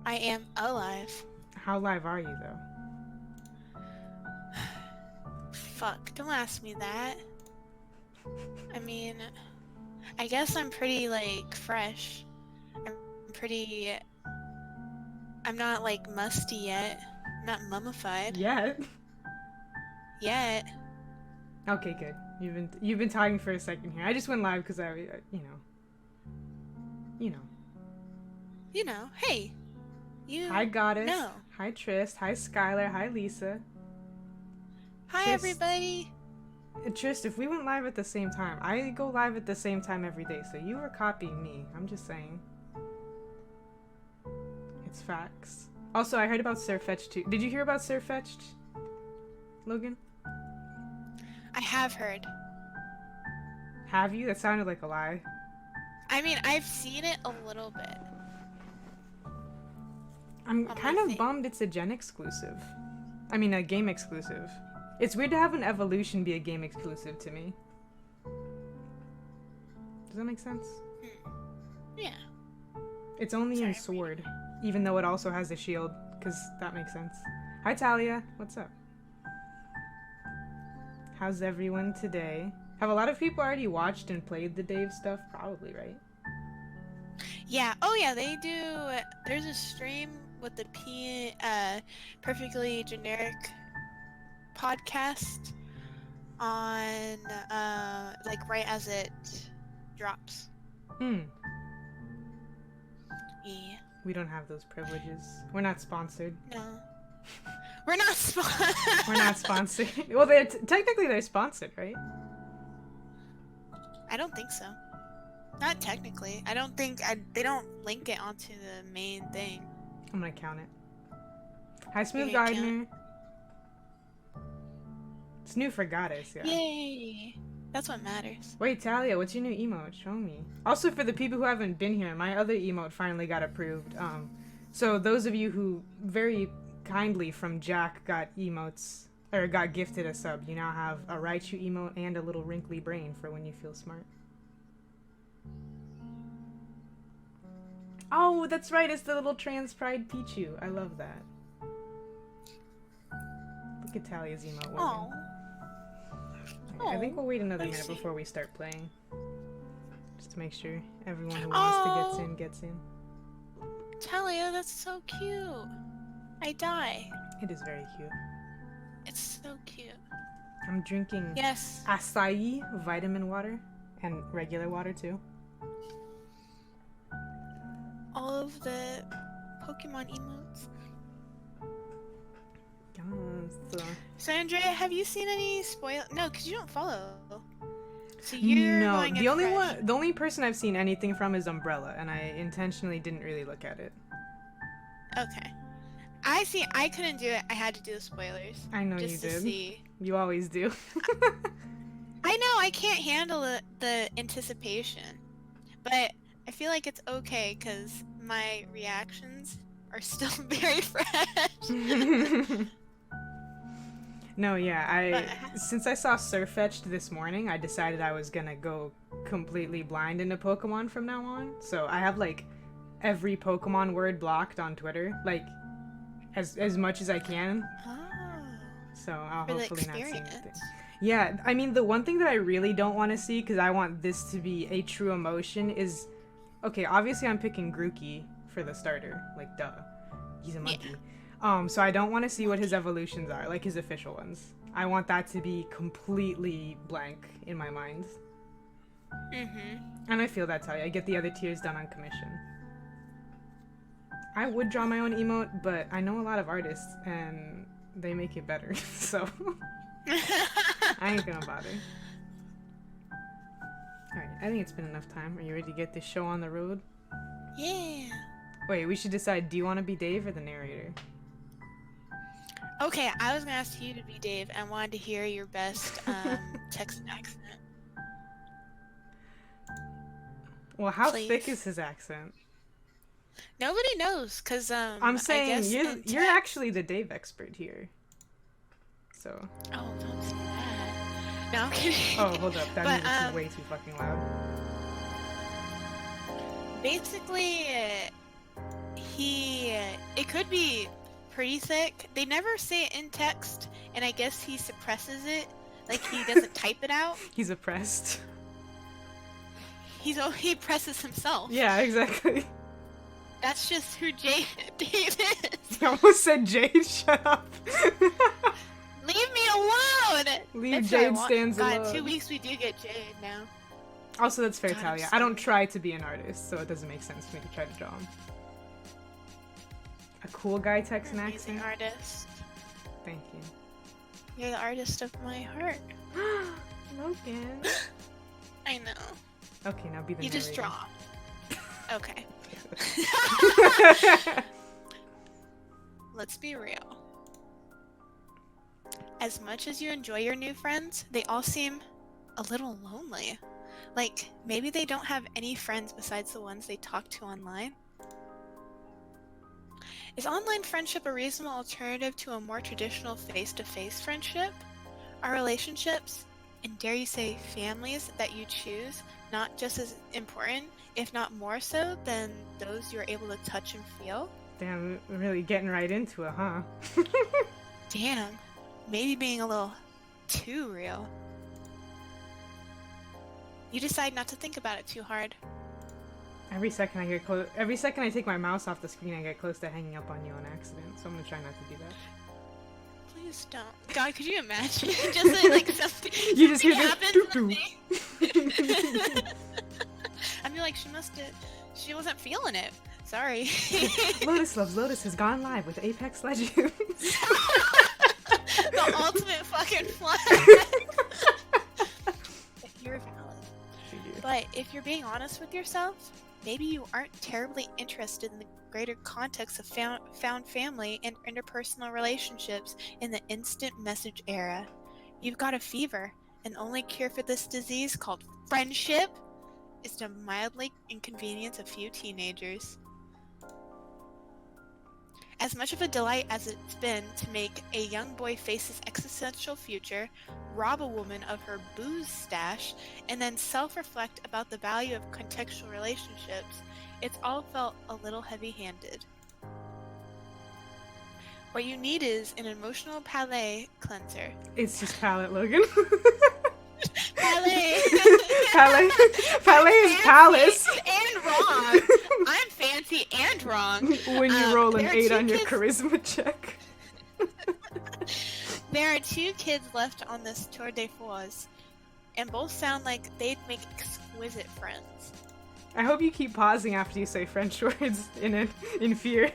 I am alive. How live are you, though? Fuck, don't ask me that. I mean, I guess I'm pretty, like, fresh. I'm pretty... I'm not, like, musty yet. I'm not mummified. Yet? Yet. Okay, good. You've been talking for a second here. I just went live because you know. You know, hey. You Hi, Goddess. know. Hi, Trist. Hi, Skylar. Hi, Lisa. Hi, everybody. Trist, if we went live at the same time, I go live at the same time every day, so you were copying me. I'm just saying. It's facts. Also, I heard about Surfetched too. Did you hear about Surfetched, Logan? I have heard. Have you? That sounded like a lie. I mean, I've seen it a little bit. I'm kind of bummed it's a Gen exclusive. I mean, a game exclusive. It's weird to have an evolution be a game exclusive to me. Does that make sense? Yeah. It's only in Sword, even though it also has a shield, because that makes sense. Hi, Talia. What's up? How's everyone today? Have a lot of people already watched and played the Dave stuff? Probably, right? Yeah. Oh, yeah, they do. There's a stream with the Perfectly Generic podcast on, like, right as it drops. Yeah. We don't have those privileges. We're not sponsored. No. We're not sponsored. We're not sponsored. Well, technically they're sponsored, right? I don't think so. Not technically. I don't think they don't link it onto the main thing. I'm gonna count it. Hi, Smooth Gardener. It's new for Goddess, yeah. Yay! That's what matters. Wait, Talia, what's your new emote? Show me. Also, for the people who haven't been here, my other emote finally got approved. So those of you who very kindly from Jack got emotes, or got gifted a sub, you now have a Raichu emote and a little wrinkly brain for when you feel smart. Oh, that's right, it's the little trans pride Pichu. I love that. Look at Talia's emote. Oh. I think we'll wait another minute before we start playing. Just to make sure everyone who wants to gets in. Talia, that's so cute. I die. It is very cute. It's so cute. I'm drinking acai vitamin water and regular water too. All of the Pokemon emotes. Yes. So Andrea, have you seen any spoil? No, because you don't follow. So you're going the only person I've seen anything from is Umbrella, and I intentionally didn't really look at it. Okay. I couldn't do it. I had to do the spoilers. I know just you did. To see. You always do. I know, I can't handle the anticipation. But I feel like it's okay because my reactions are still very fresh. No, yeah, since I saw Surfetched this morning, I decided I was gonna go completely blind into Pokemon from now on. So I have like every Pokemon word blocked on Twitter, like as much as I can. Oh. So I'll hopefully not see anything. Yeah, I mean, the one thing that I really don't want to see, because I want this to be a true emotion, is... Okay, obviously I'm picking Grookey for the starter. Like, duh. He's a monkey. Yeah. So I don't want to see what his evolutions are, like his official ones. I want that to be completely blank in my mind. And I feel that's how I get the other tiers done on commission. I would draw my own emote, but I know a lot of artists, and they make it better, so... I ain't gonna bother. Alright, I think it's been enough time. Are you ready to get this show on the road? Yeah. Wait, we should decide, do you want to be Dave or the narrator? Okay, I was gonna ask you to be Dave and wanted to hear your best Texan accent. Well, how thick is his accent? Nobody knows, cause I'm saying you're actually the Dave expert here. So. Oh, don't say that. No, I'm kidding. Oh, hold up, that music's is way too fucking loud. Basically, he it could be pretty thick. They never say it in text, and I guess he suppresses it. Like, he doesn't type it out. He's oppressed. He presses himself. Yeah, exactly. That's just who Dave is. I almost said Jade, shut up. Leave me alone! Leave That's what I Jade want. stands God, alone. 2 weeks we do get Jade now. Also, that's fair, God, I'm Talia. I sorry. don't try to be an artist, so it doesn't make sense for me to try to draw him. A cool guy Texan You're an amazing accent? artist. Thank you. You're the artist of my heart. Logan. I know. Okay, now be the You just narrator. draw. Okay. Let's be real. As much as you enjoy your new friends, they all seem a little lonely. Like, maybe they don't have any friends besides the ones they talk to online. Is online friendship a reasonable alternative to a more traditional face-to-face friendship? Are relationships, and dare you say families, that you choose not just as important, if not more so, than those you're able to touch and feel? Damn, we're really getting right into it, huh? Damn, maybe being a little too real. You decide not to think about it too hard. Every second I take my mouse off the screen, I get close to hanging up on you on accident. So I'm gonna try not to do that. Please don't. God, could you imagine? Just like something, You just hear something this happens doo-doo. and then- I'd be like, she wasn't feeling it. Sorry. Lotus Loves Lotus has gone live with Apex Legends. The ultimate fucking flag. You're valid. But if you're being honest with yourself, maybe you aren't terribly interested in the greater context of found family and interpersonal relationships in the instant message era. You've got a fever, and only cure for this disease, called friendship, is to mildly inconvenience a few teenagers. As much of a delight as it's been to make a young boy face his existential future, rob a woman of her booze stash, and then self-reflect about the value of contextual relationships, it's all felt a little heavy-handed. What you need is an emotional palate cleanser. It's just palette, Logan. Palate! Palette is palace. And wrong! I'm fancy and wrong. When you roll an there are 8 two on your kids- charisma check. There are 2 kids left on this tour de force, and both sound like they'd make exquisite friends. I hope you keep pausing after you say French words in fear.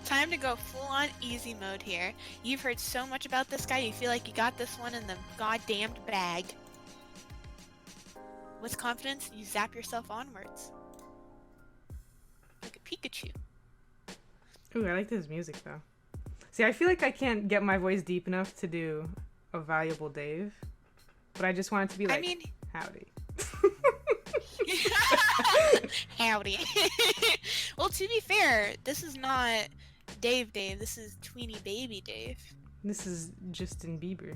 Time to go full-on easy mode here. You've heard so much about this guy, you feel like you got this one in the goddamned bag. With confidence, you zap yourself onwards. Like a Pikachu. Ooh, I like this music though. See, I feel like I can't get my voice deep enough to do a valuable Dave, but I just want it to be like, I mean, howdy. howdy. Well, to be fair, this is not Dave, this is Tweeny Baby Dave. This is Justin Bieber.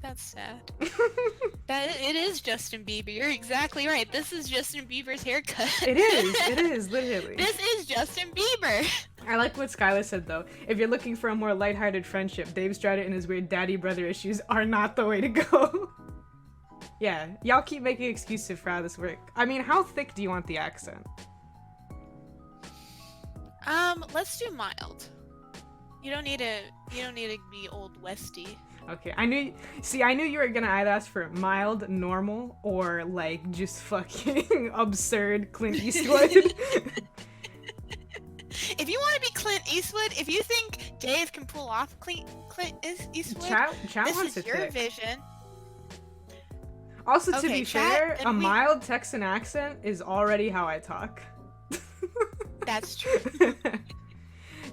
That's sad. It is Justin Bieber. You're exactly right. This is Justin Bieber's haircut. It is, literally. This is Justin Bieber. I like what Skylar said though. If you're looking for a more lighthearted friendship, Dave Strata and his weird daddy brother issues are not the way to go. Yeah, y'all keep making excuses for how this work. I mean, how thick do you want the accent? Let's do mild. You don't need to be old Westy. Okay, I knew you were gonna either ask for mild, normal, or like just fucking absurd Clint Eastwood. If you want to be Clint Eastwood, if you think Dave can pull off Clint Eastwood, Chat this wants is it your thick. vision. Also, to Okay, be chat, fair, then a we- mild Texan accent is already how I talk. That's true.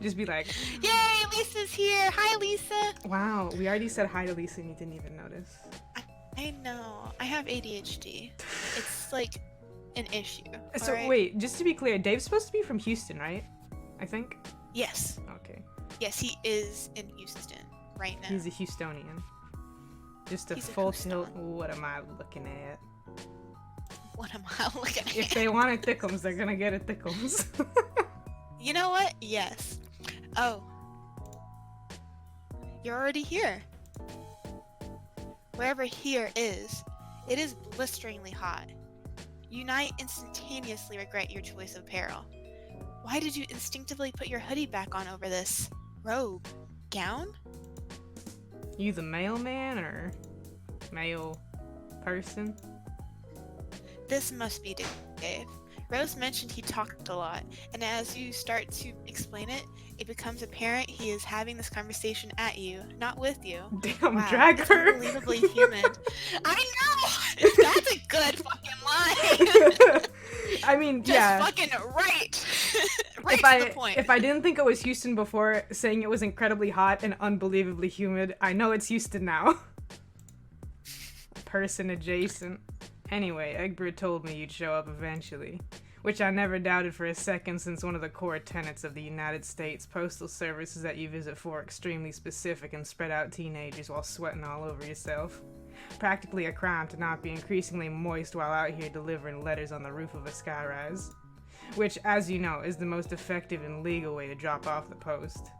Just be like, Yay, Lisa's here. Hi, Lisa. wow, we already said hi to Lisa and you didn't even notice. I know. I have ADHD. It's like an issue. So alright? wait, just to be clear, Dave's supposed to be from Houston, right? I think. Yes. Okay, Yes, he is in Houston right now. he's a Houstonian. Just a He's a full Houston. tilt. What am I looking at? What am I looking at? If they want it thickums, they're gonna get it thickums. You know what? Yes. Oh. You're already here. Wherever here is, it is blisteringly hot. You might instantaneously regret your choice of apparel. Why did you instinctively put your hoodie back on over this robe? Gown? You the mailman or mail person? This must be Dave. Rose mentioned he talked a lot, and as you start to explain it, it becomes apparent he is having this conversation at you, not with you. Damn, Wow, drag it's her. unbelievably human. I know! That's a good fucking line! I mean, Just yeah. fucking right! Right to the point. If I didn't think it was Houston before, saying it was incredibly hot and unbelievably humid, I know it's Houston now. Person adjacent. Anyway, Egbert told me you'd show up eventually, which I never doubted for a second, since one of the core tenets of the United States Postal Service is that you visit four extremely specific and spread out teenagers while sweating all over yourself. Practically a crime to not be increasingly moist while out here delivering letters on the roof of a skyrise. Which, as you know, is the most effective and legal way to drop off the post.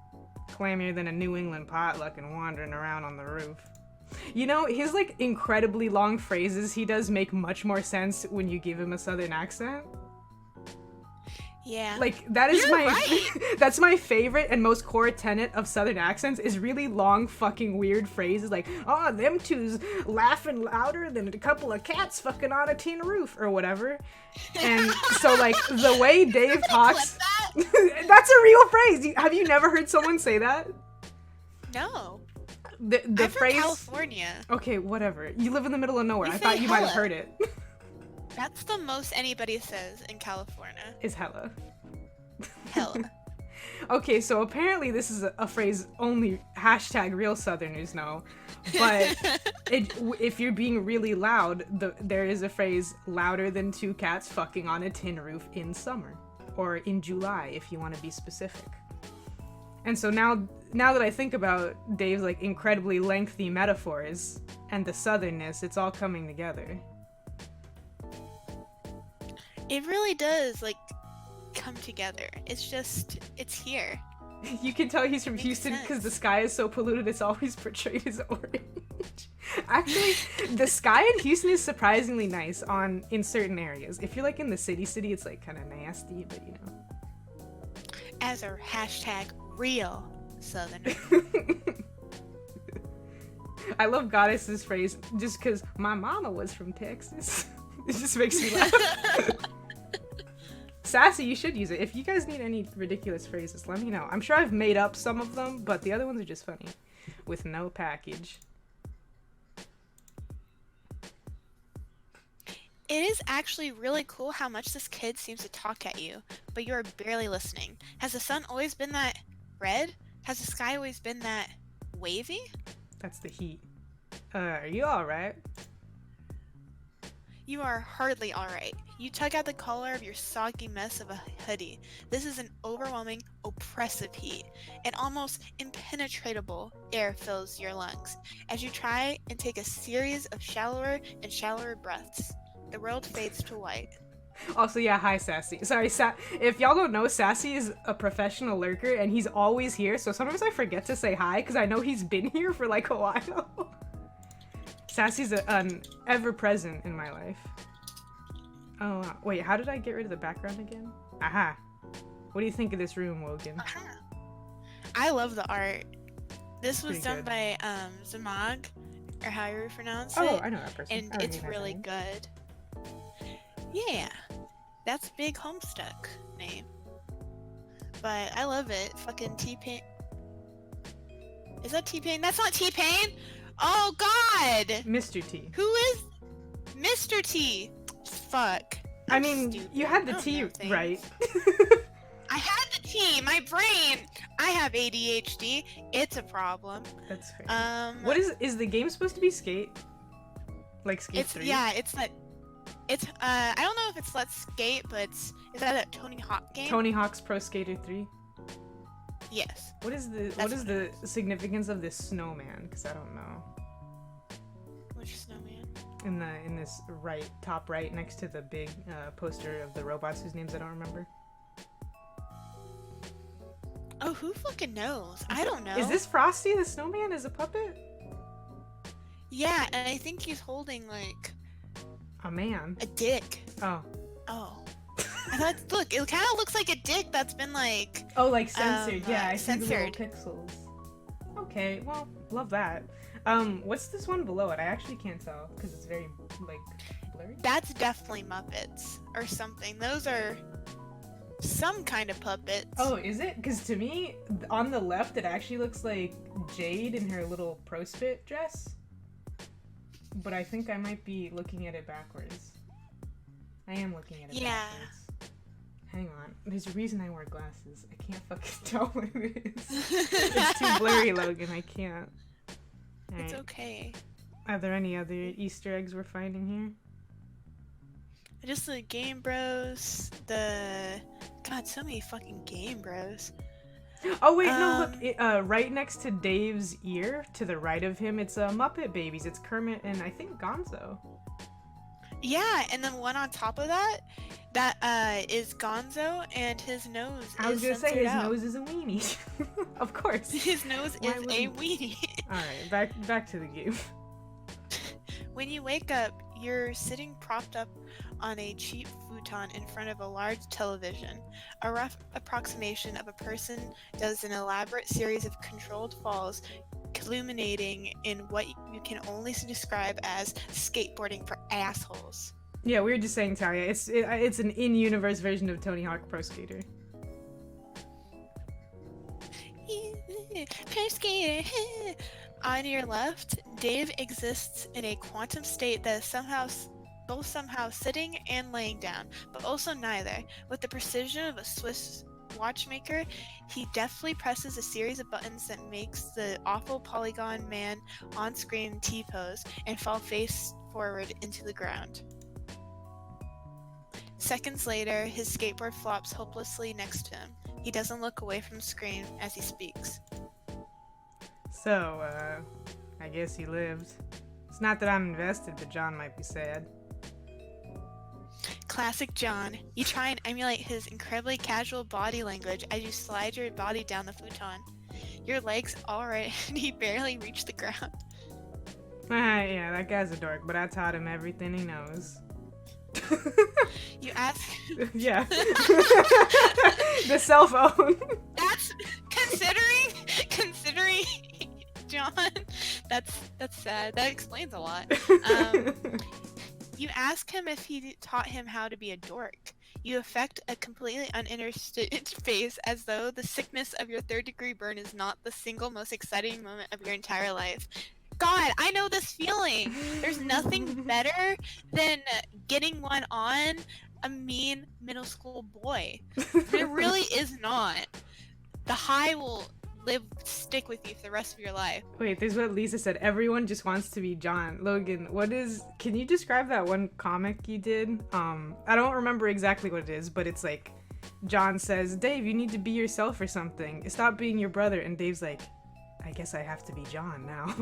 Clammier than a New England potluck and wandering around on the roof. You know, his, like, incredibly long phrases he does make much more sense when you give him a southern accent. Yeah. Like, that is You're my right. that's my favorite and most core tenet of southern accents, is really long fucking weird phrases like, oh, them two's laughing louder than a couple of cats fucking on a tin roof or whatever. And so, like, the way Dave talks, that's a real phrase. Have you never heard someone say that? No. The I'm phrase from California. Okay, whatever. You live in the middle of nowhere. We I say thought you might have hella. heard it. That's the most anybody says in California. Is hella. Hell. Okay, so apparently this is a phrase only hashtag real Southerners know, but if you're being really loud, there is a phrase louder than two cats fucking on a tin roof in summer, or in July if you want to be specific. And so now that I think about Dave's like incredibly lengthy metaphors and the southernness, it's all coming together. It really does, like, come together. It's here. You can tell he's from Makes Houston because the sense. sky is so polluted, it's always portrayed as orange. Actually, the sky in Houston is surprisingly nice in certain areas. If you're like in the city, it's like kind of nasty, but you know. As a hashtag real Southerner. I love Goddess's phrase just because my mama was from Texas. It just makes me laugh. Sassy, you should use it. If you guys need any ridiculous phrases, let me know. I'm sure I've made up some of them, but the other ones are just funny. With no package. It is actually really cool how much this kid seems to talk at you, but you are barely listening. Has the sun always been that red? Has the sky always been that wavy? That's the heat. Are you alright? You are hardly alright. You tug out the collar of your soggy mess of a hoodie. This is an overwhelming, oppressive heat. An almost impenetrable air fills your lungs as you try and take a series of shallower and shallower breaths. The world fades to white. Also, yeah, hi, Sassy. Sorry, if y'all don't know, Sassy is a professional lurker, and he's always here, so sometimes I forget to say hi, because I know he's been here for, like, a while. Sassy's an ever-present in my life. Oh, wow. Wait, how did I get rid of the background again? Aha. What do you think of this room, Logan? I love the art. This was Pretty done good. by Zamag, or however you pronounce Oh, it. I know that person. And I it's recognize really that name. good. Yeah, that's Big Homestuck name. But I love it. Fucking T-Pain. Is that T-Pain? That's not T-Pain! Oh god! Mr. T. Who is Mr. T? Fuck. I I'm mean, stupid. you had I the don't T know things. right. I had the T! My brain! I have ADHD. It's a problem. That's fair. What is the game supposed to be Skate? Like Skate It's 3? yeah, it's that. It's I don't know if it's Let's Skate, but is that a Tony Hawk game? Tony Hawk's Pro Skater 3. Yes. What is the significance of this snowman? Because I don't know. Which snowman? in this top right next to the big poster of the robots whose names I don't remember. Oh, who fucking knows? I don't know. Is this Frosty the Snowman as a puppet? Yeah, and I think he's holding like a man. A dick. Oh. Oh. I thought, look, it kind of looks like a dick that's been like. Oh, like censored. Yeah, I see the censored. little pixels. Okay, well, love that. What's this one below it? I actually can't tell because it's very like blurry. That's definitely Muppets or something. Those are some kind of puppets. Oh, is it? Because to me, on the left, it actually looks like Jade in her little pro spit dress. But I think I might be looking at it backwards. I am looking at it backwards. Hang on. There's a reason I wear glasses. I can't fucking tell what it is. It's too blurry, Logan. I can't. All It's right. okay. Are there any other Easter eggs we're finding here? Just the Game Bros, God, so many fucking Game Bros. Oh wait, no, look, right next to Dave's ear, to the right of him, it's Muppet Babies. It's Kermit and I think Gonzo. Yeah, and then one on top of that, is Gonzo, and his nose I was is gonna say censored his out. nose is a weenie. Of course. His nose Why is a wouldn't- weenie. Alright, back to the game. When you wake up, you're sitting propped up on a cheap futon in front of a large television. A rough approximation of a person does an elaborate series of controlled falls, culminating in what you can only describe as skateboarding for assholes. Yeah, we were just saying, Talia, it's an in-universe version of Tony Hawk Pro Skater. Pro skater. On your left, Dave exists in a quantum state that is both somehow sitting and laying down, but also neither. With the precision of a Swiss watchmaker, he deftly presses a series of buttons that makes the awful polygon man on screen T-pose and fall face forward into the ground. Seconds later, his skateboard flops hopelessly next to him. He doesn't look away from the screen as he speaks. So, I guess he lived. It's not that I'm invested, but John might be sad. Classic John. You try and emulate his incredibly casual body language as you slide your body down the futon. Your legs already barely reach the ground. Yeah, that guy's a dork, but I taught him everything he knows. You ask. Yeah. The cell phone. That's considering John. That's sad. That explains a lot. You ask him if he taught him how to be a dork. You affect a completely uninterested face as though the sickness of your third-degree burn is not the single most exciting moment of your entire life. God, I know this feeling. There's nothing better than getting one on a mean middle school boy. There really is not. The high will stick with you for the rest of your life. Wait, there's what Lisa said. Everyone just wants to be John. Logan, can you describe that one comic you did? I don't remember exactly what it is, but it's like, John says, Dave, you need to be yourself or something. Stop being your brother. And Dave's like, I guess I have to be John now.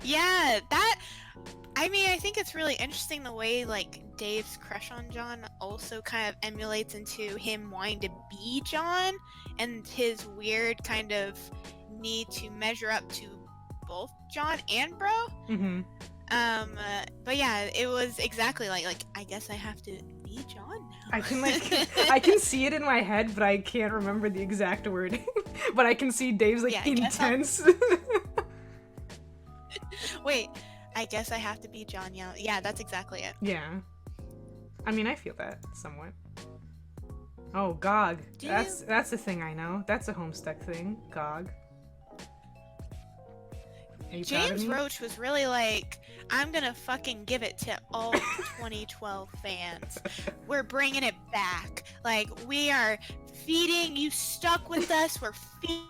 Yeah, I think it's really interesting the way, like, Dave's crush on John also kind of emulates into him wanting to be John, and his weird kind of need to measure up to both John and Bro. Mm-hmm. But yeah, it was exactly like, I guess I have to be John now. I can see it in my head, but I can't remember the exact wording. But I can see Dave's, like, Yeah, I guess intense. Wait, I guess I have to be John. Yeah, that's exactly it. Yeah. I mean, I feel that somewhat. Oh, GOG. That's the thing I know. That's a Homestuck thing. GOG. Are you proud of James me? Roach was really like, I'm gonna fucking give it to all 2012 fans. We're bringing it back. Like, we are feeding you. Stuck with us. We're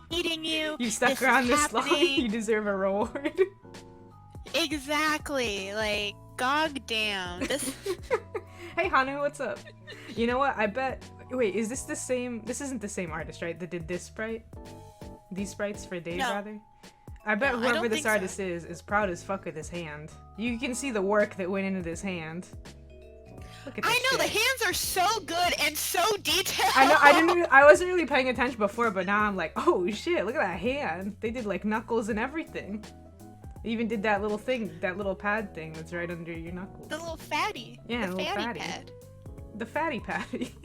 feeding you. You stuck This around is this long. happening. You deserve a reward. Exactly. Like, god damn. This. Hey, Hanu, what's up? You know what? I bet. Wait, is this the same? This isn't the same artist, right? That did this sprite? These sprites for Dave, No. rather? I bet No, I whoever don't this think so. artist is proud as fuck of this hand. You can see the work that went into this hand. Look at this I know, the shit. hands are so good and so detailed. I know. I wasn't really paying attention before, but now I'm like, oh shit! Look at that hand. They did like knuckles and everything. They even did that little thing, that little pad thing that's right under your knuckles. The little fatty. Yeah, the the little fatty fatty. pad. The fatty patty.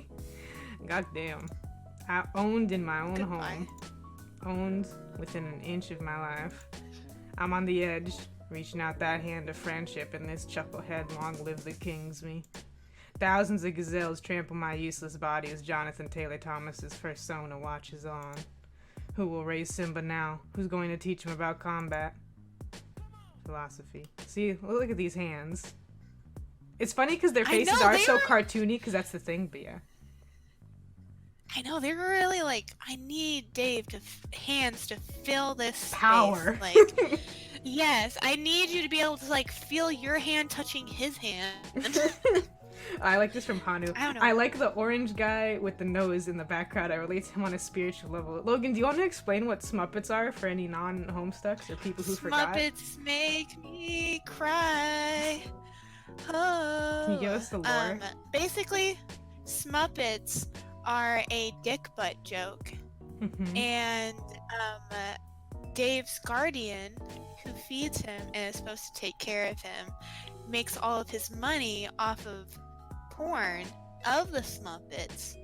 God damn. I owned in my own Goodbye. home. Owned within an inch of my life. I'm on the edge, reaching out that hand of friendship, and this chucklehead, long live the kings me. Thousands of gazelles trample my useless body as Jonathan Taylor Thomas's persona watches on. Who will raise Simba now? Who's going to teach him about combat? Philosophy. See, look at these hands. It's funny because their I faces know, are they so are- cartoony, because that's the thing, but yeah. I know, they're really like, I need Dave to hands to fill this space. Power. Like, yes, I need you to be able to like feel your hand touching his hand. I like this from Hanu. I don't know. I like the orange guy with the nose in the background. I relate to him on a spiritual level. Logan, do you want to explain what Smuppets are for any non-homestucks or people who forgot? Muppets make me cry. Oh. Can you give us the lore? Basically, Smuppets are a dick butt joke, Mhm. and Dave's guardian, who feeds him and is supposed to take care of him, makes all of his money off of porn of the Smuppets,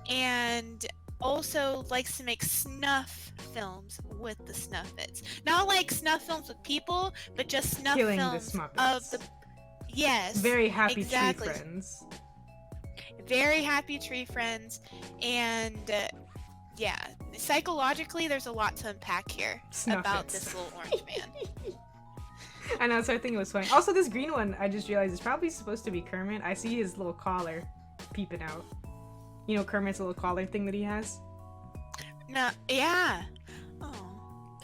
and also likes to make snuff films with the Snuffets. Not like snuff films with people, but just snuff Killing the films Smuppets. of the. Yes. Very happy exactly. tree friends. Very happy tree friends, and yeah, psychologically, there's a lot to unpack here about Snuffets. this little orange man. I know, so I think it was funny. Also, this green one, I just realized is probably supposed to be Kermit. I see his little collar peeping out. You know Kermit's little collar thing that he has? No, yeah. Oh.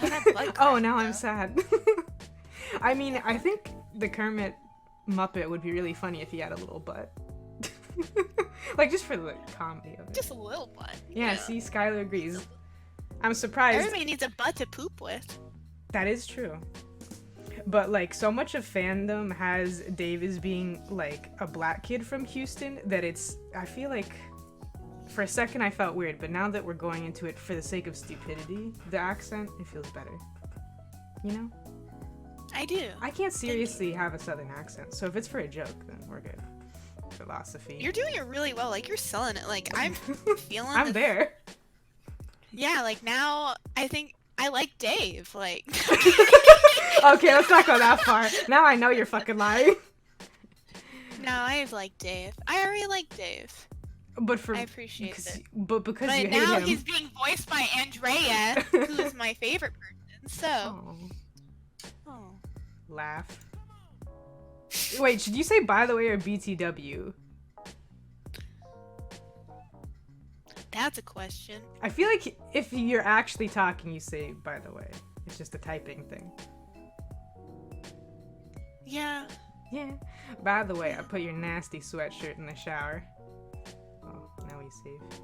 I had blood Oh, crying, now though. I'm sad. I mean, I think the Kermit Muppet would be really funny if he had a little butt. Like, just for the comedy of it. Just a little butt. Yeah, see, Skylar agrees. I'm surprised. Everybody needs a butt to poop with. That is true. But, like, so much of fandom has Dave as being, like, a black kid from Houston that it's... I feel like... For a second I felt weird, but now that we're going into it for the sake of stupidity, the accent, it feels better. You know? I do. I can't seriously have a southern accent, so if it's for a joke, then we're good. Philosophy. You're doing it really well. Like, you're selling it. Like, I'm feeling I'm the- there. Yeah, like, now I think I like Dave. Like... Okay, let's not go that far. Now I know you're fucking lying. No, I like Dave. I already like Dave. But for I appreciate it. But because But you hate now him. he's being voiced by Andrea, who's my favorite person. So, Oh, oh. laugh. Wait, should you say by the way or BTW? That's a question. I feel like if you're actually talking, you say by the way. It's just a typing thing. Yeah. Yeah. By the way, I put your nasty sweatshirt in the shower. Oh, now he's safe.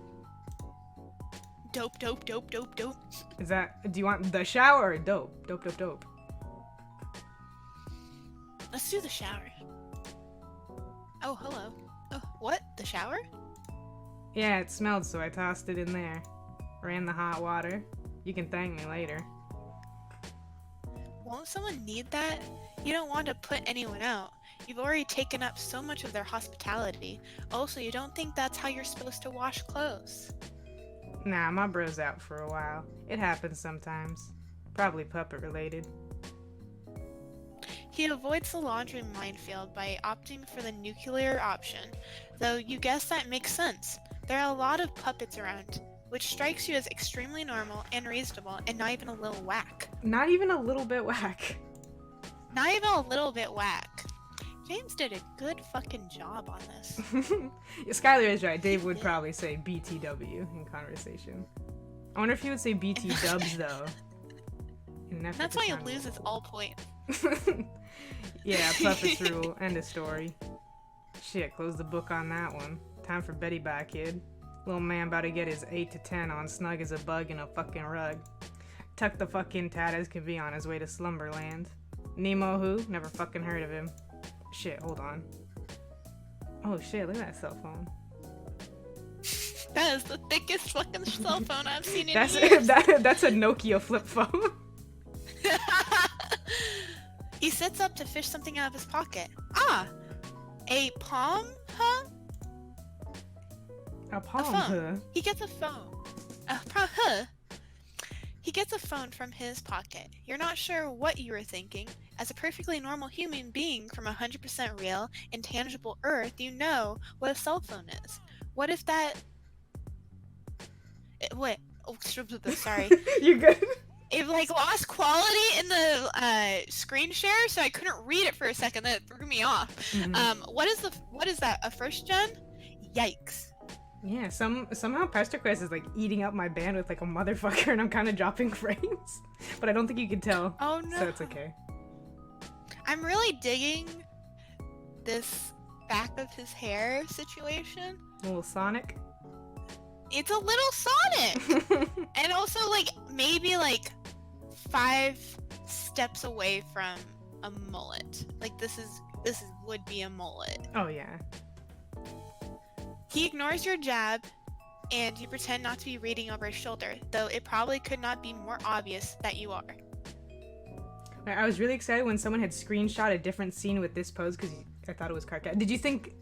Dope, dope, dope, dope, dope. Is that? Do you want the shower or dope? Dope, dope, dope. Let's do the shower. Oh, hello. Oh, what? The shower? Yeah, it smelled, so I tossed it in there. Ran the hot water. You can thank me later. Won't someone need that? You don't want to put anyone out. You've already taken up so much of their hospitality. Also, you don't think that's how you're supposed to wash clothes. Nah, my bro's out for a while. It happens sometimes. Probably puppet related. He avoids the laundry minefield by opting for the nuclear option, though you guess that makes sense. There are a lot of puppets around, which strikes you as extremely normal and reasonable and not even a little whack. Not even a little bit whack. Not even a little bit whack. James did a good fucking job on this. Skylar is right. Dave would probably say BTW in conversation. I wonder if he would say BT dubs though. That's why he loses all points. Yeah, puppets rule. End of story. Shit, close the book on that one. Time for Betty Bye, kid. Little man about to get his 8 to 10 on snug as a bug in a fucking rug. tucked the fuck in tad as could be on his way to Slumberland. Nemo who? Never fucking heard of him. Shit, hold on. Oh shit, look at that cell phone. That is the thickest fucking cell phone I've seen in That's years. that's a Nokia flip phone. He sits up to fish something out of his pocket. Ah, a palm, huh? A palm, phone. huh? He gets a phone. He gets a phone from his pocket. You're not sure what you were thinking. As a perfectly normal human being from 100% real, intangible Earth, you know what a cell phone is. What if that... Wait. Oh, sorry. You good? It like lost quality in the screen share, so I couldn't read it for a second. That threw me off. Mhm. What is that? A first gen? Yikes. Yeah, somehow Pesterquest is like eating up my bandwidth like a motherfucker, and I'm kind of dropping frames. But I don't think you can tell. Oh no. So it's okay. I'm really digging this back of his hair situation. A little Sonic. It's a little Sonic, and also like maybe like 5 steps away from a mullet. Like this would be a mullet. Oh yeah. He ignores your jab, and you pretend not to be reading over his shoulder, though it probably could not be more obvious that you are. I was really excited when someone had screenshot a different scene with this pose because I thought it was Carcat. Did you think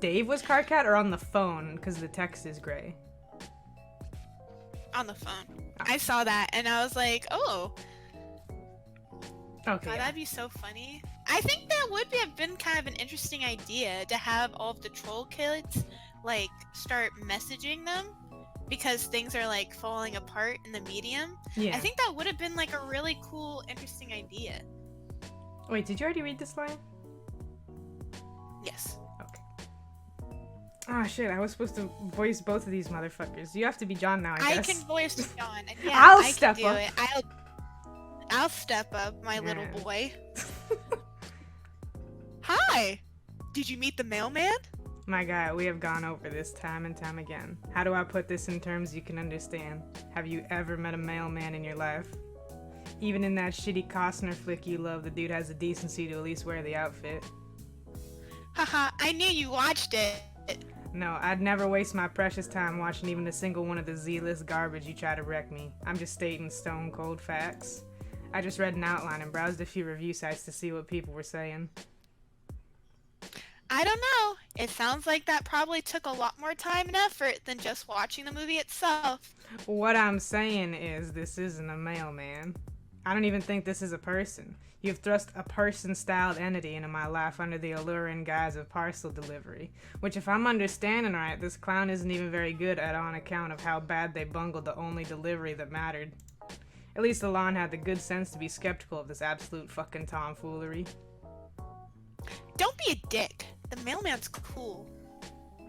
Dave was Carcat or on the phone because the text is gray? On the phone. I saw that, and I was like, oh. Okay. God, that'd be so funny. I think that would have been kind of an interesting idea to have all of the troll kids like start messaging them because things are like falling apart in the medium. Yeah. I think that would have been like a really cool, interesting idea. Wait, did you already read this line? Yes. Okay. Ah, shit, I was supposed to voice both of these motherfuckers. You have to be John now, I guess. I can voice John. And yeah, I'll I step can do up. it. I'll step up, my little Yeah. boy. Hi! Did you meet the mailman? My guy, we have gone over this time and time again. How do I put this in terms you can understand? Have you ever met a mailman in your life? Even in that shitty Costner flick you love, the dude has the decency to at least wear the outfit. Haha, I knew you watched it. No, I'd never waste my precious time watching even a single one of the Z-list garbage you try to wreck me. I'm just stating stone cold facts. I just read an outline and browsed a few review sites to see what people were saying. I don't know. It sounds like that probably took a lot more time and effort than just watching the movie itself. What I'm saying is this isn't a mailman. I don't even think this is a person. You've thrust a person-styled entity into my life under the alluring guise of parcel delivery, which if I'm understanding right, this clown isn't even very good at on account of how bad they bungled the only delivery that mattered. At least Alon had the good sense to be skeptical of this absolute fucking tomfoolery. Don't be a dick. The mailman's cool.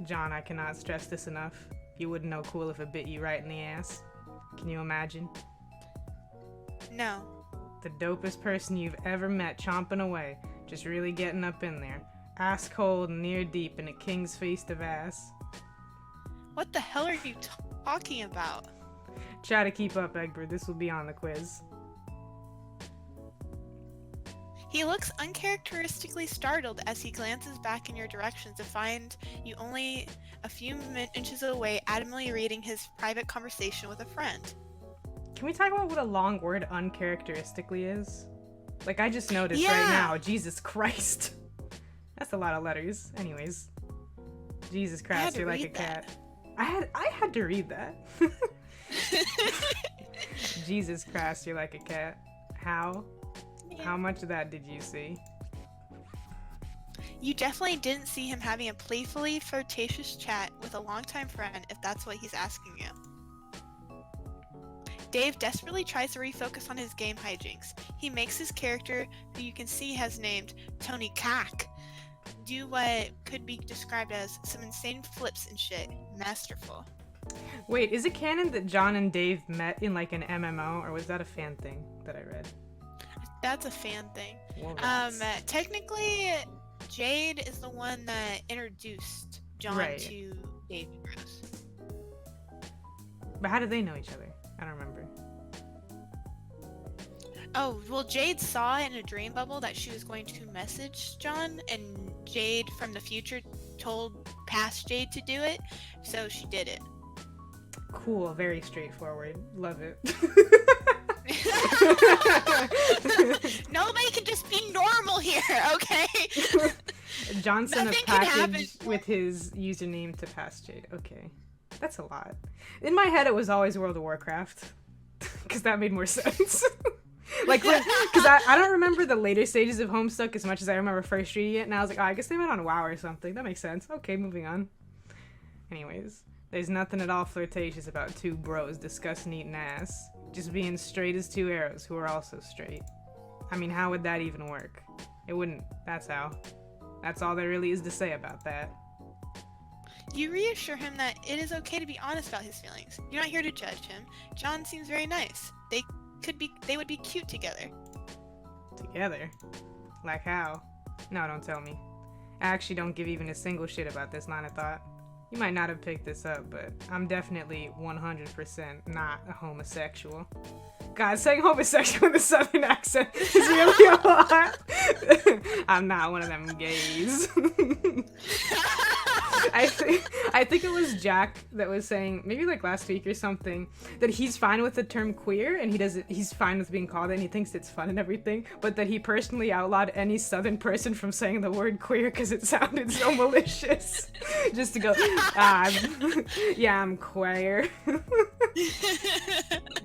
John, I cannot stress this enough. You wouldn't know cool if it bit you right in the ass. Can you imagine? No. The dopest person you've ever met chomping away, just really getting up in there. Ass cold and near deep in a king's feast of ass. What the hell are you talking about? Try to keep up, Egbert. This will be on the quiz. He looks uncharacteristically startled as he glances back in your direction to find you only a few inches away, adamantly reading his private conversation with a friend. Can we talk about what a long word uncharacteristically is? Like, I just noticed right Yeah. now. Jesus Christ. That's a lot of letters. Anyways. Jesus I had Christ, to you're like a read that. cat. I had to read that. Jesus Christ, you're like a cat. How? How much of that did you see? You definitely didn't see him having a playfully flirtatious chat with a longtime friend if that's what he's asking you. Dave desperately tries to refocus on his game hijinks. He makes his character, who you can see has named Tony Cock, do what could be described as some insane flips and shit. Masterful. Wait, is it canon that John and Dave met in like an MMO, or was that a fan thing that I read? That's a fan thing. Well, rats. Technically, Jade is the one that introduced John Right. to Dave and Rose. But how did they know each other? I don't remember. Oh, well, Jade saw in a dream bubble that she was going to message John, and Jade from the future told past Jade to do it, so she did it. Cool, very straightforward. Love it. Nobody can just be normal here, okay? John sent a Nothing can happen. package with his username to past Jade. Okay. That's a lot. In my head, it was always World of Warcraft. Because that made more sense. Like, because I don't remember the later stages of Homestuck as much as I remember first reading it, and I was like, oh, I guess they went on WoW or something. That makes sense. Okay, moving on. Anyways, there's nothing at all flirtatious about two bros discussing eating ass. Just being straight as two arrows who are also straight. I mean, how would that even work? It wouldn't. That's how. That's all there really is to say about that. You reassure him that it is okay to be honest about his feelings. You're not here to judge him. John seems very nice. They would be cute together. Together? Like how? No, don't tell me. I actually don't give even a single shit about this line of thought. You might not have picked this up, but I'm definitely 100% not a homosexual. God, saying homosexual with a southern accent is really a lot. I'm not one of them gays. I think it was Jack that was saying, maybe like last week or something, that he's fine with the term queer and he's fine with being called it and he thinks it's fun and everything, but that he personally outlawed any southern person from saying the word queer because it sounded so malicious. Just to go, yeah, I'm queer.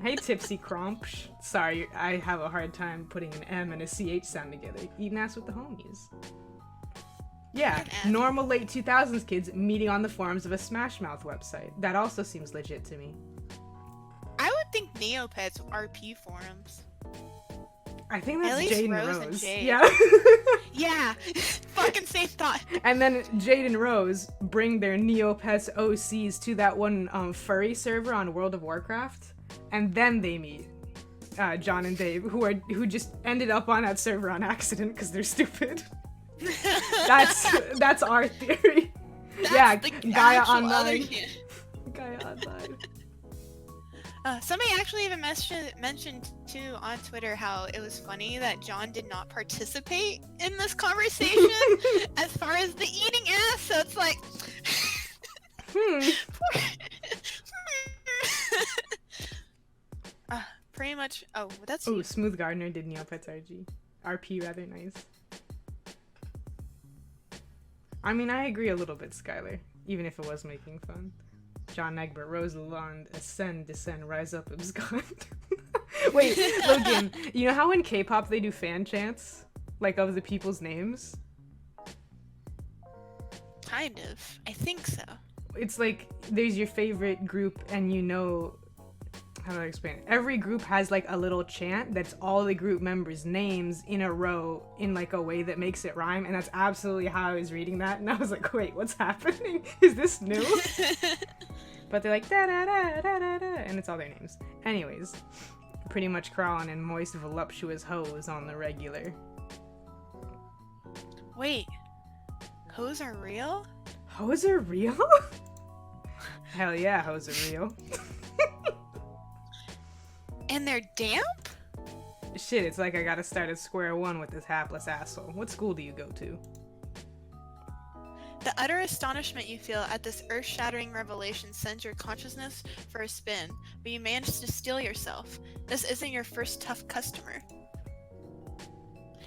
Hey, Tipsy Crump. Sorry, I have a hard time putting an M and a CH sound together. Eating ass with the homies. Yeah, normal late 2000s kids meeting on the forums of a Smash Mouth website. That also seems legit to me. I would think Neopets RP forums. I think that's At least Jade and Rose Rose. and Jade. Yeah. Yeah, fucking safe thought. And then Jade and Rose bring their Neopets OCs to that one furry server on World of Warcraft, and then they meet John and Dave, who just ended up on that server on accident because they're stupid. That's our theory. That's Gaia Online. Gaia Online. Somebody actually even mentioned too on Twitter how it was funny that John did not participate in this conversation as far as the eating ass. So it's like, pretty much. Oh, that's. Oh, Smooth Gardener did Neopets RP rather nice. I mean, I agree a little bit, Skylar, even if it was making fun. John Egbert, Rose Lalonde, ascend, descend, rise up, abscond. Wait, Logan, you know how in K-pop they do fan chants? Like, of the people's names? Kind of. I think so. It's like, there's your favorite group, and you know... How do I explain it? Every group has like a little chant that's all the group members' names in a row in like a way that makes it rhyme, and that's absolutely how I was reading that, and I was like, wait, what's happening? Is this new? But they're like da da da da da da, and it's all their names. Anyways, pretty much crawling in moist, voluptuous hoes on the regular. Wait, hoes are real? Hoes are real? Hell yeah, hoes are real. And they're damp? Shit, it's like I gotta start at square one with this hapless asshole. What school do you go to? The utter astonishment you feel at this earth-shattering revelation sends your consciousness for a spin, but you manage to steel yourself. This isn't your first tough customer.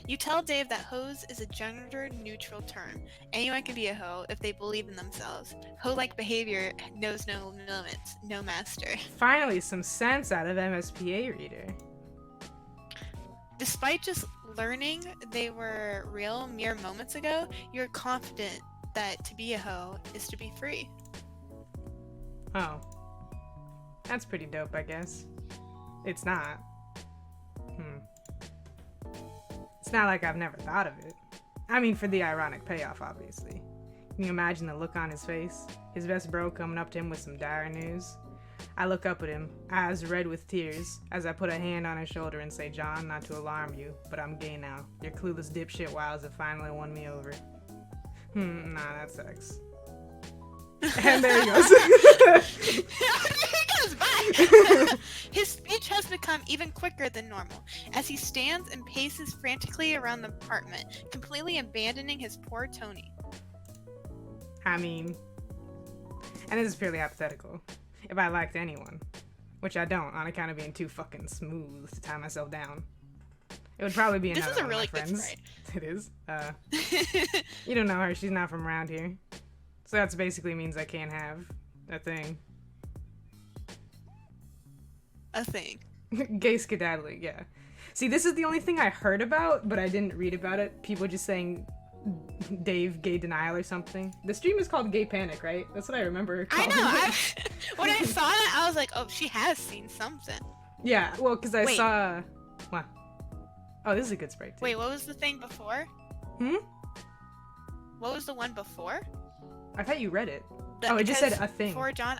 You tell Dave that hose is a gender-neutral term. Anyone can be a hoe if they believe in themselves. Hoe-like behavior knows no limits, no master. Finally, some sense out of MSPA reader. Despite just learning they were real mere moments ago, you're confident that to be a hoe is to be free. Oh. That's pretty dope, I guess. It's not. It's not like I've never thought of it. I mean, for the ironic payoff, obviously. Can you imagine the look on his face? His best bro coming up to him with some dire news? I look up at him, eyes red with tears, as I put a hand on his shoulder and say, John, not to alarm you, but I'm gay now. Your clueless dipshit wiles have finally won me over. Nah, that sucks. And there he goes. He goes back. His speech has become become even quicker than normal as he stands and paces frantically around the apartment, completely abandoning his poor Tony. I mean, and this is purely hypothetical. If I liked anyone, which I don't on account of being too fucking smooth to tie myself down, it would probably be another This is a one really of my good friends. sprite. It is. You don't know her. She's not from around here. So that basically means I can't have a thing. A thing. Gay skedaddling, yeah. See, this is the only thing I heard about, but I didn't read about it. People just saying Dave gay denial or something. The stream is called Gay Panic, right? That's what I remember I calling know. it. When I saw that, I was like, oh, she has seen something. Yeah, well, because I Wait. saw... What? Oh, this is a good sprite, too. Wait, what was the thing before? Hmm? What was the one before? I thought you read it. The- Oh, it just said because a thing. For John.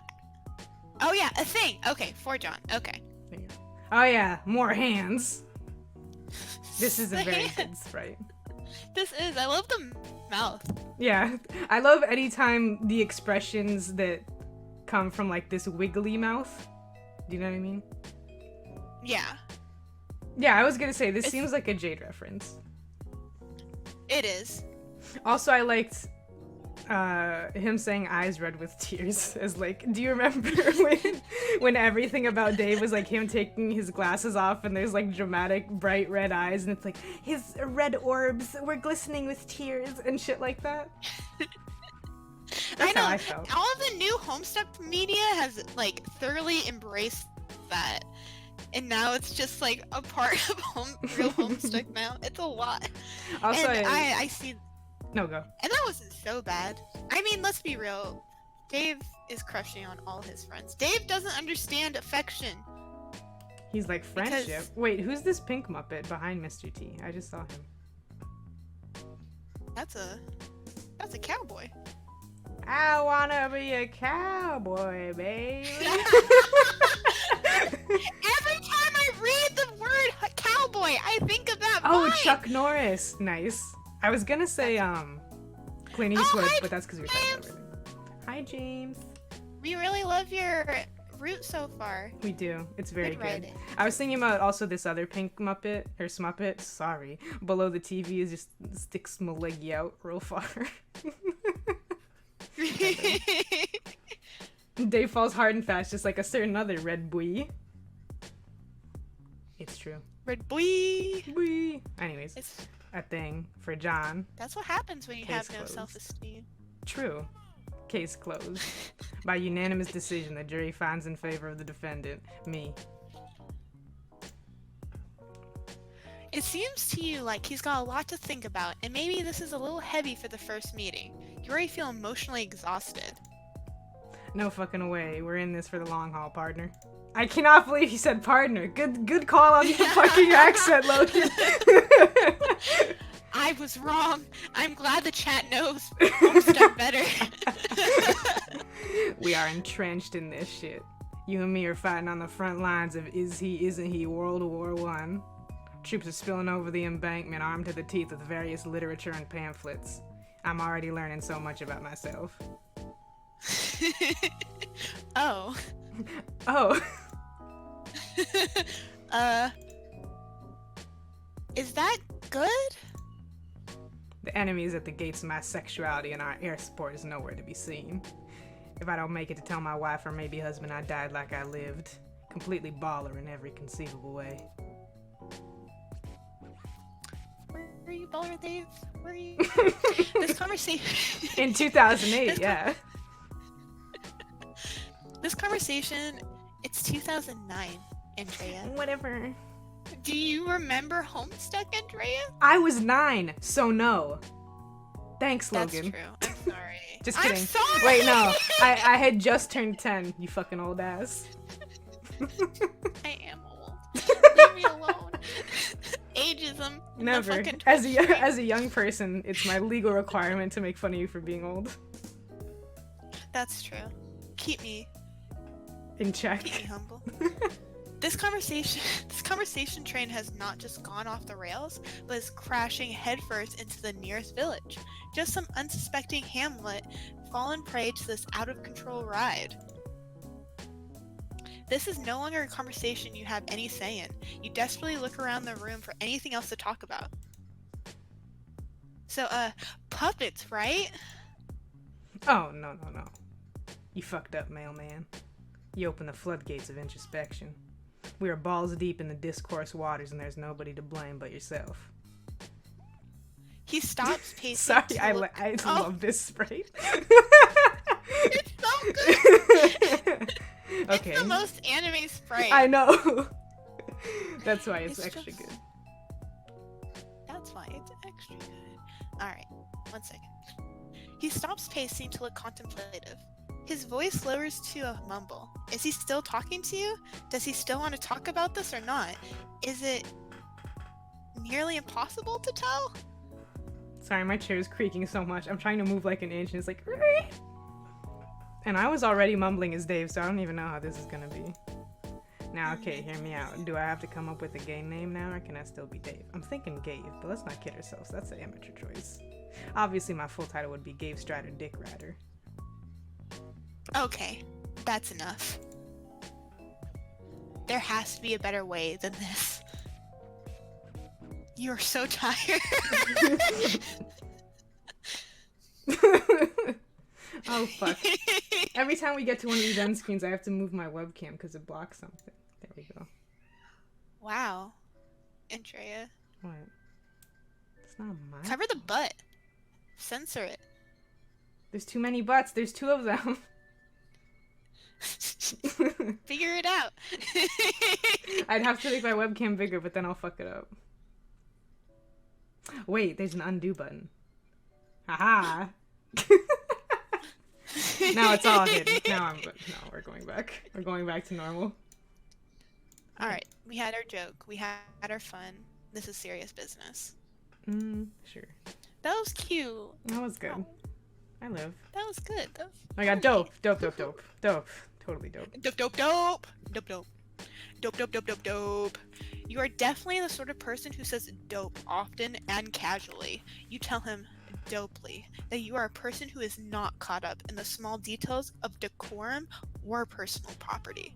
Oh yeah, a thing. Okay, for John. Okay. Oh yeah, more hands. This is a The very hand- good sprite. This is. I love the mouth. Yeah, I love anytime the expressions that come from like this wiggly mouth. Do you know what I mean? Yeah, Yeah, I was gonna say this It's- seems like a Jade reference. it is. Also, I liked him saying eyes red with tears as like, do you remember when everything about Dave was like him taking his glasses off and there's like dramatic bright red eyes and it's like his red orbs were glistening with tears and shit like that? That's how I felt. All of the new Homestuck media has like thoroughly embraced that. And now it's just like a part of real Homestuck now. It's a lot. Also, and I see. No, go. And that wasn't so bad. I mean, let's be real. Dave is crushing on all his friends. Dave doesn't understand affection. He's like friendship. Wait, who's this pink Muppet behind Mr. T? I just saw him. That's a cowboy. I wanna be a cowboy, baby. Every time I read the word cowboy, I think of that Oh, vine. Chuck Norris. Nice. I was gonna say Clint Eastwood, hi, but that's because we were talking about James. everything. Hi, James. We really love your route so far. We do. It's very Good good. writing. I was thinking about also this other pink Muppet or Smuppet. Sorry, below the TV is just sticks my leggy out real far. Dave falls hard and fast, just like a certain other red boy. It's true. Red boy. Boy. Anyways, It's, a thing for John. that's what happens when you Case have no closed. self-esteem. True. Case closed. By unanimous decision, the jury finds in favor of the defendant, me. It seems to you like he's got a lot to think about, and maybe this is a little heavy for the first meeting. You already feel emotionally exhausted. No fucking way. We're in this for the long haul, partner. I cannot believe you said partner. Good call on the fucking accent, Logan. I was wrong. I'm glad the chat knows Homestuck better. We are entrenched in this shit. You and me are fighting on the front lines of is he, isn't he, World War One. Troops are spilling over the embankment, armed to the teeth with various literature and pamphlets. I'm already learning so much about myself. Oh. Oh. Is that good? The enemy is at the gates of my sexuality and our air support is nowhere to be seen. If I don't make it to tell my wife or maybe husband I died like I lived, completely baller in every conceivable way. Where are you, Baller Dave? Where are you? This conversation. In 2008, This yeah. This conversation. It's 2009, Andrea. Whatever. Do you remember Homestuck, Andrea? I was 9, so no. Thanks, That's Logan. true. I'm sorry. Just I'm kidding. sorry. Wait, no. I had just turned 10, you fucking old ass. I am old. Leave me alone. Ageism. in the Never. fucking As Twitch stream. a young person, it's my legal requirement to make fun of you for being old. That's true. Keep me In check. Keep me humble. This conversation train has not just gone off the rails, but is crashing headfirst into the nearest village. Just some unsuspecting hamlet fallen prey to this out-of-control ride. This is no longer a conversation you have any say in. You desperately look around the room for anything else to talk about. So, puppets, right? Oh, no. You fucked up, mailman. You opened the floodgates of introspection. We are balls deep in the discourse waters and there's nobody to blame but yourself. He stops pacing. Sorry, to I look- love this sprite. It's so good. Okay. It's the most anime sprite. I know. That's why it's extra just- good. That's why it's extra good. Alright, 1 second. He stops pacing to look contemplative. His voice lowers to a mumble. Is he still talking to you? Does he still want to talk about this or not? Is it nearly impossible to tell? Sorry, my chair is creaking so much. I'm trying to move like an inch and it's like... And I was already mumbling as Dave, so I don't even know how this is gonna be. Now, okay, hear me out. Do I have to come up with a gay name now, or can I still be Dave? I'm thinking Gabe, but let's not kid ourselves. That's an amateur choice. Obviously, my full title would be Gabe Strider Dick Rider. Okay, that's enough. There has to be a better way than this. You're so tired. Oh, fuck. Every time we get to one of these end screens, I have to move my webcam because it blocks something. There we go. Wow. Andrea. What? It's not mine. Cover the butt. Censor it. There's too many butts. There's 2 of them. Figure it out. I'd have to make my webcam bigger, but then I'll fuck it up. Wait, there's an undo button. Haha. Now it's all hidden. Now I'm good. No, we're going back. We're going back to normal. Alright, we had our joke. We had our fun. This is serious business. Sure. That was cute. That was good. I live. That was good. That was I got dope. Dope. Totally dope. Dope. You are definitely the sort of person who says dope often and casually. You tell him dopely that you are a person who is not caught up in the small details of decorum or personal property.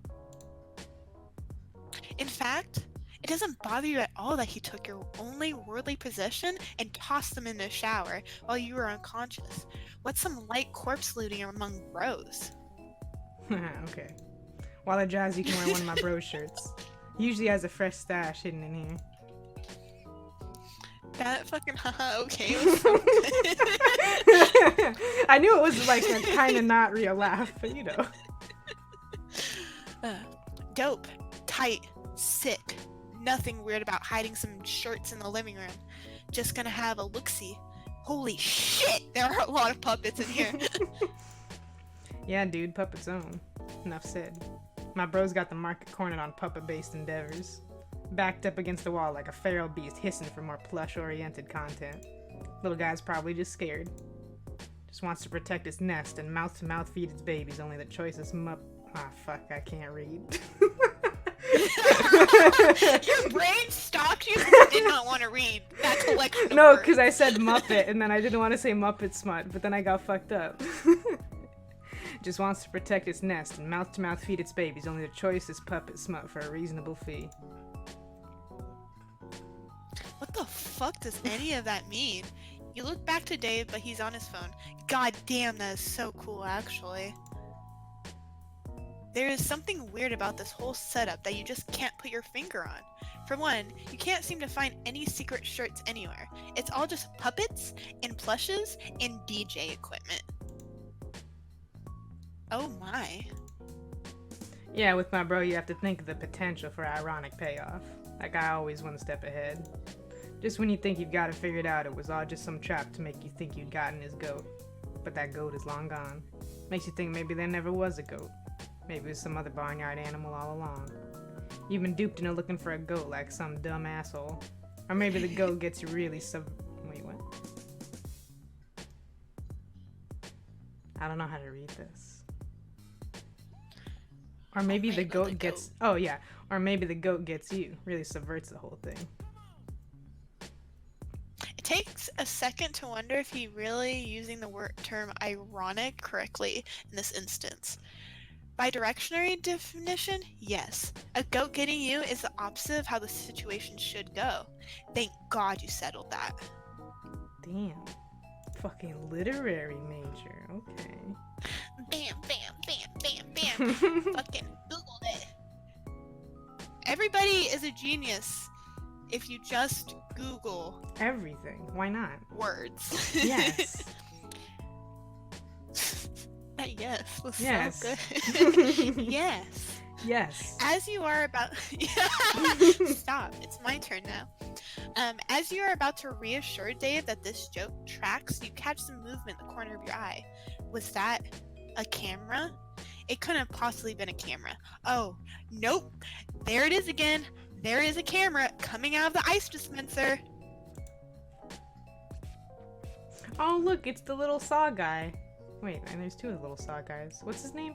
In fact, it doesn't bother you at all that he took your only worldly possession and tossed them in the shower while you were unconscious. What's some light corpse looting among bros? Okay. While I jazz, you can wear one of my bro shirts. He usually has a fresh stash hidden in here. That fucking haha okay was so good. I knew it was like a kind of not real laugh, but you know. Dope, tight, sick. Nothing weird about hiding some shirts in the living room. Just gonna have a look-see. Holy shit, there are a lot of puppets in here. Yeah, dude, puppet zone. Enough said. My bro's got the market cornered on puppet-based endeavors. Backed up against the wall like a feral beast hissing for more plush-oriented content. Little guy's probably just scared. Just wants to protect its nest and mouth-to-mouth feed its babies, only the choicest fuck, I can't read. Your brain stopped you because you did not want to read that collection of No, words. because I said Muppet, and then I didn't want to say Muppet smut, but then I got fucked up. Just wants to protect its nest and mouth-to-mouth feed its babies, only the choicest puppet smut for a reasonable fee. What the fuck does any of that mean? You look back to Dave, but he's on his phone. God damn, that is so cool, actually. There is something weird about this whole setup that you just can't put your finger on. For one, you can't seem to find any secret shirts anywhere. It's all just puppets and plushes and DJ equipment. Oh my. Yeah, with my bro, you have to think of the potential for ironic payoff. That guy always one step ahead. Just when you think you've got it figured out, it was all just some trap to make you think you'd gotten his goat. But that goat is long gone. Makes you think maybe there never was a goat. Maybe it was some other barnyard animal all along. You've been duped into looking for a goat like some dumb asshole. Or maybe the goat gets really Wait, what? I don't know how to read this. Or maybe the goat gets... Oh, yeah. Or maybe the goat gets you. Really subverts the whole thing. It takes a second to wonder if he really using the term ironic correctly in this instance. Bi-directionary definition, yes. A goat getting you is the opposite of how the situation should go. Thank God you settled that. Damn. Fucking literary major. Okay. Bam, bam, bam, bam, bam. Fucking Googled it. Everybody is a genius if you just Google Everything. Why not? words. Yes. That yes was Yes. so good. Yes. Yes. As you are about Stop, it's my turn now. As you are about to reassure Dave that this joke tracks, you catch some movement in the corner of your eye. Was that a camera? It couldn't have possibly been a camera. Oh, nope. There it is again. There is a camera coming out of the ice dispenser. Oh, look, it's the little saw guy. Wait, and there's two of the little saw guys. What's his name?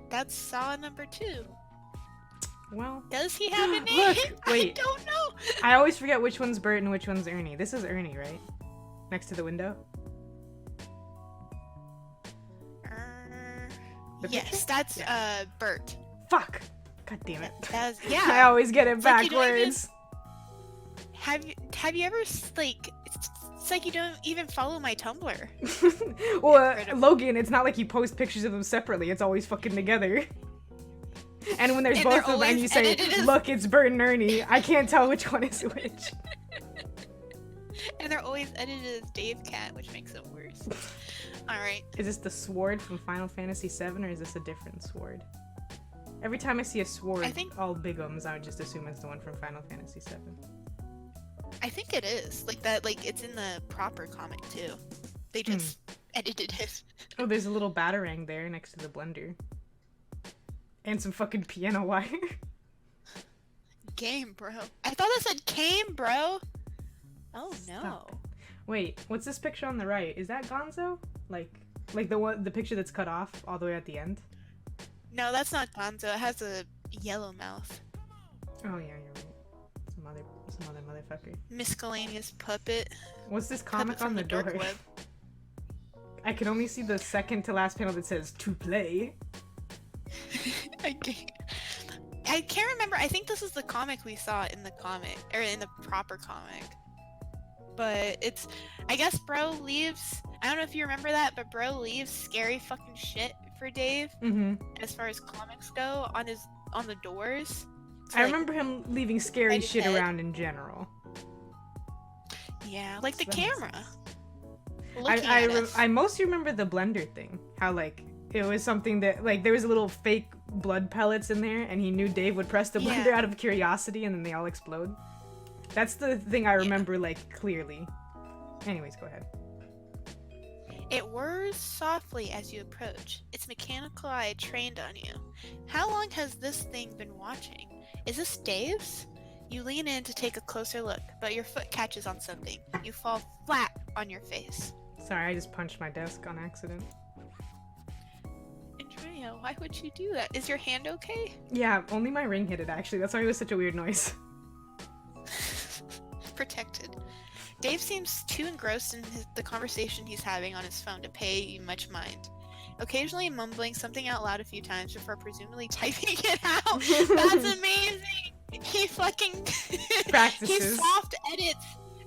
That's Saw number 2. Well, Does he have a name? Look, wait. I don't know. I always forget which one's Bert and which one's Ernie. This is Ernie, right? Next to the window? The Yes, picture? that's Yeah. Bert. Fuck! God damn it. That's I yeah. always get it It's like you don't backwards. Have you ever like? It's like you don't even follow my Tumblr. Well, Incredible. Logan, it's not like you post pictures of them separately. It's always fucking together. And when there's And both they're of them and always you say, edited as- look, it's Bert and Ernie, I can't tell which one is which. And they're always edited as Dave Cat, which makes it worse. All right. Is this the sword from Final Fantasy VII, or is this a different sword? Every time I see a sword, I think- all bigums, I would just assume it's the one from Final Fantasy VII. I think it is like that. Like it's in the proper comic too. They just edited it. Oh, there's a little batarang there next to the blender. And some fucking piano wire. Game, bro. I thought that said came, bro. Oh no. Stop. Wait, what's this picture on the right? Is that Gonzo? Like the picture that's cut off all the way at the end? No, that's not Gonzo. It has a yellow mouth. Oh yeah, you're right. Some other motherfucker. Miscellaneous puppet. What's this comic Puppet from on the the dark door? web. I can only see the second to last panel that says "to play." I can't remember. I think this is the comic we saw in the comic, or in the proper comic. But it's, I guess Bro leaves, I don't know if you remember that, but Bro leaves scary fucking shit for Dave, Mm-hmm. as far as comics go, on the doors. So, I like, remember him leaving scary like shit head. around in general. Yeah, like the So that makes camera. sense. Looking at us. I mostly remember the blender thing. How like it was something that like there was a little fake blood pellets in there, and he knew Dave would press the blender Yeah. out of curiosity, and then they all explode. That's the thing I remember like clearly. Anyways, go ahead. It whirs softly as you approach. Its mechanical eye trained on you. How long has this thing been watching? Is this Dave's? You lean in to take a closer look, but your foot catches on something. You fall flat on your face. Sorry, I just punched my desk on accident. Andrea, why would you do that? Is your hand okay? Yeah, only my ring hit it actually. That's why it was such a weird noise. Protected. Dave seems too engrossed in the conversation he's having on his phone to pay you much mind. Occasionally mumbling something out loud a few times before presumably typing it out. That's amazing! He fucking... Practices.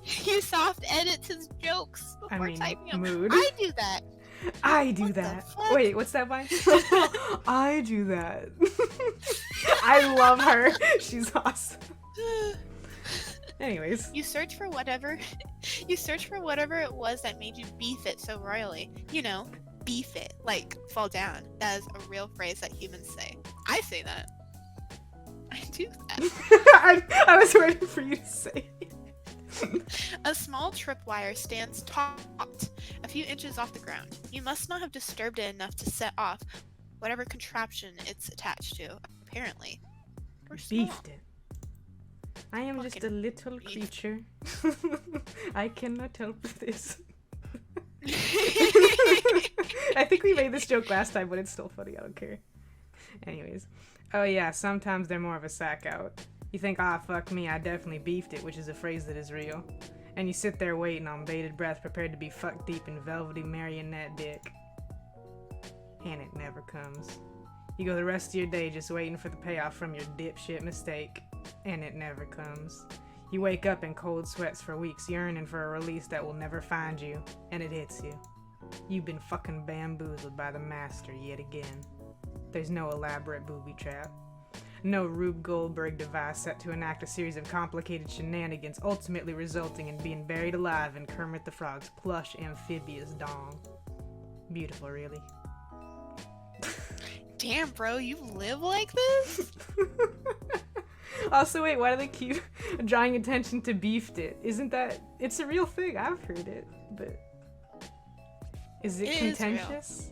He soft edits his jokes I before mean, typing them. mood. I do that. I do What the that. fuck? Wait, what's that line? I do that. I love her. She's awesome. Anyways. You search for whatever it was that made you beef it so royally. You know, beef it, like fall down. That is a real phrase that humans say. I say that. I do that. I was waiting for you to say it. A small tripwire stands topped a few inches off the ground. You must not have disturbed it enough to set off whatever contraption it's attached to, apparently. Or small. Beefed it. I am just a Fucking little beef. creature. I cannot help this. I think we made this joke last time, but it's still funny. I don't care. Anyways. Oh yeah, sometimes they're more of a sack out. You think, ah, fuck me, I definitely beefed it, which is a phrase that is real. And you sit there waiting on bated breath, prepared to be fucked deep in velvety marionette dick. And it never comes. You go the rest of your day just waiting for the payoff from your dipshit mistake. And it never comes. You wake up in cold sweats for weeks, yearning for a release that will never find you. And it hits you. You've been fucking bamboozled by the master yet again. There's no elaborate booby trap. No Rube Goldberg device set to enact a series of complicated shenanigans, ultimately resulting in being buried alive in Kermit the Frog's plush amphibious dong. Beautiful, really. Damn, bro, you live like this? Also, wait, why do they keep drawing attention to beefed it? Isn't that... It's a real thing, I've heard it, but... Is it contentious?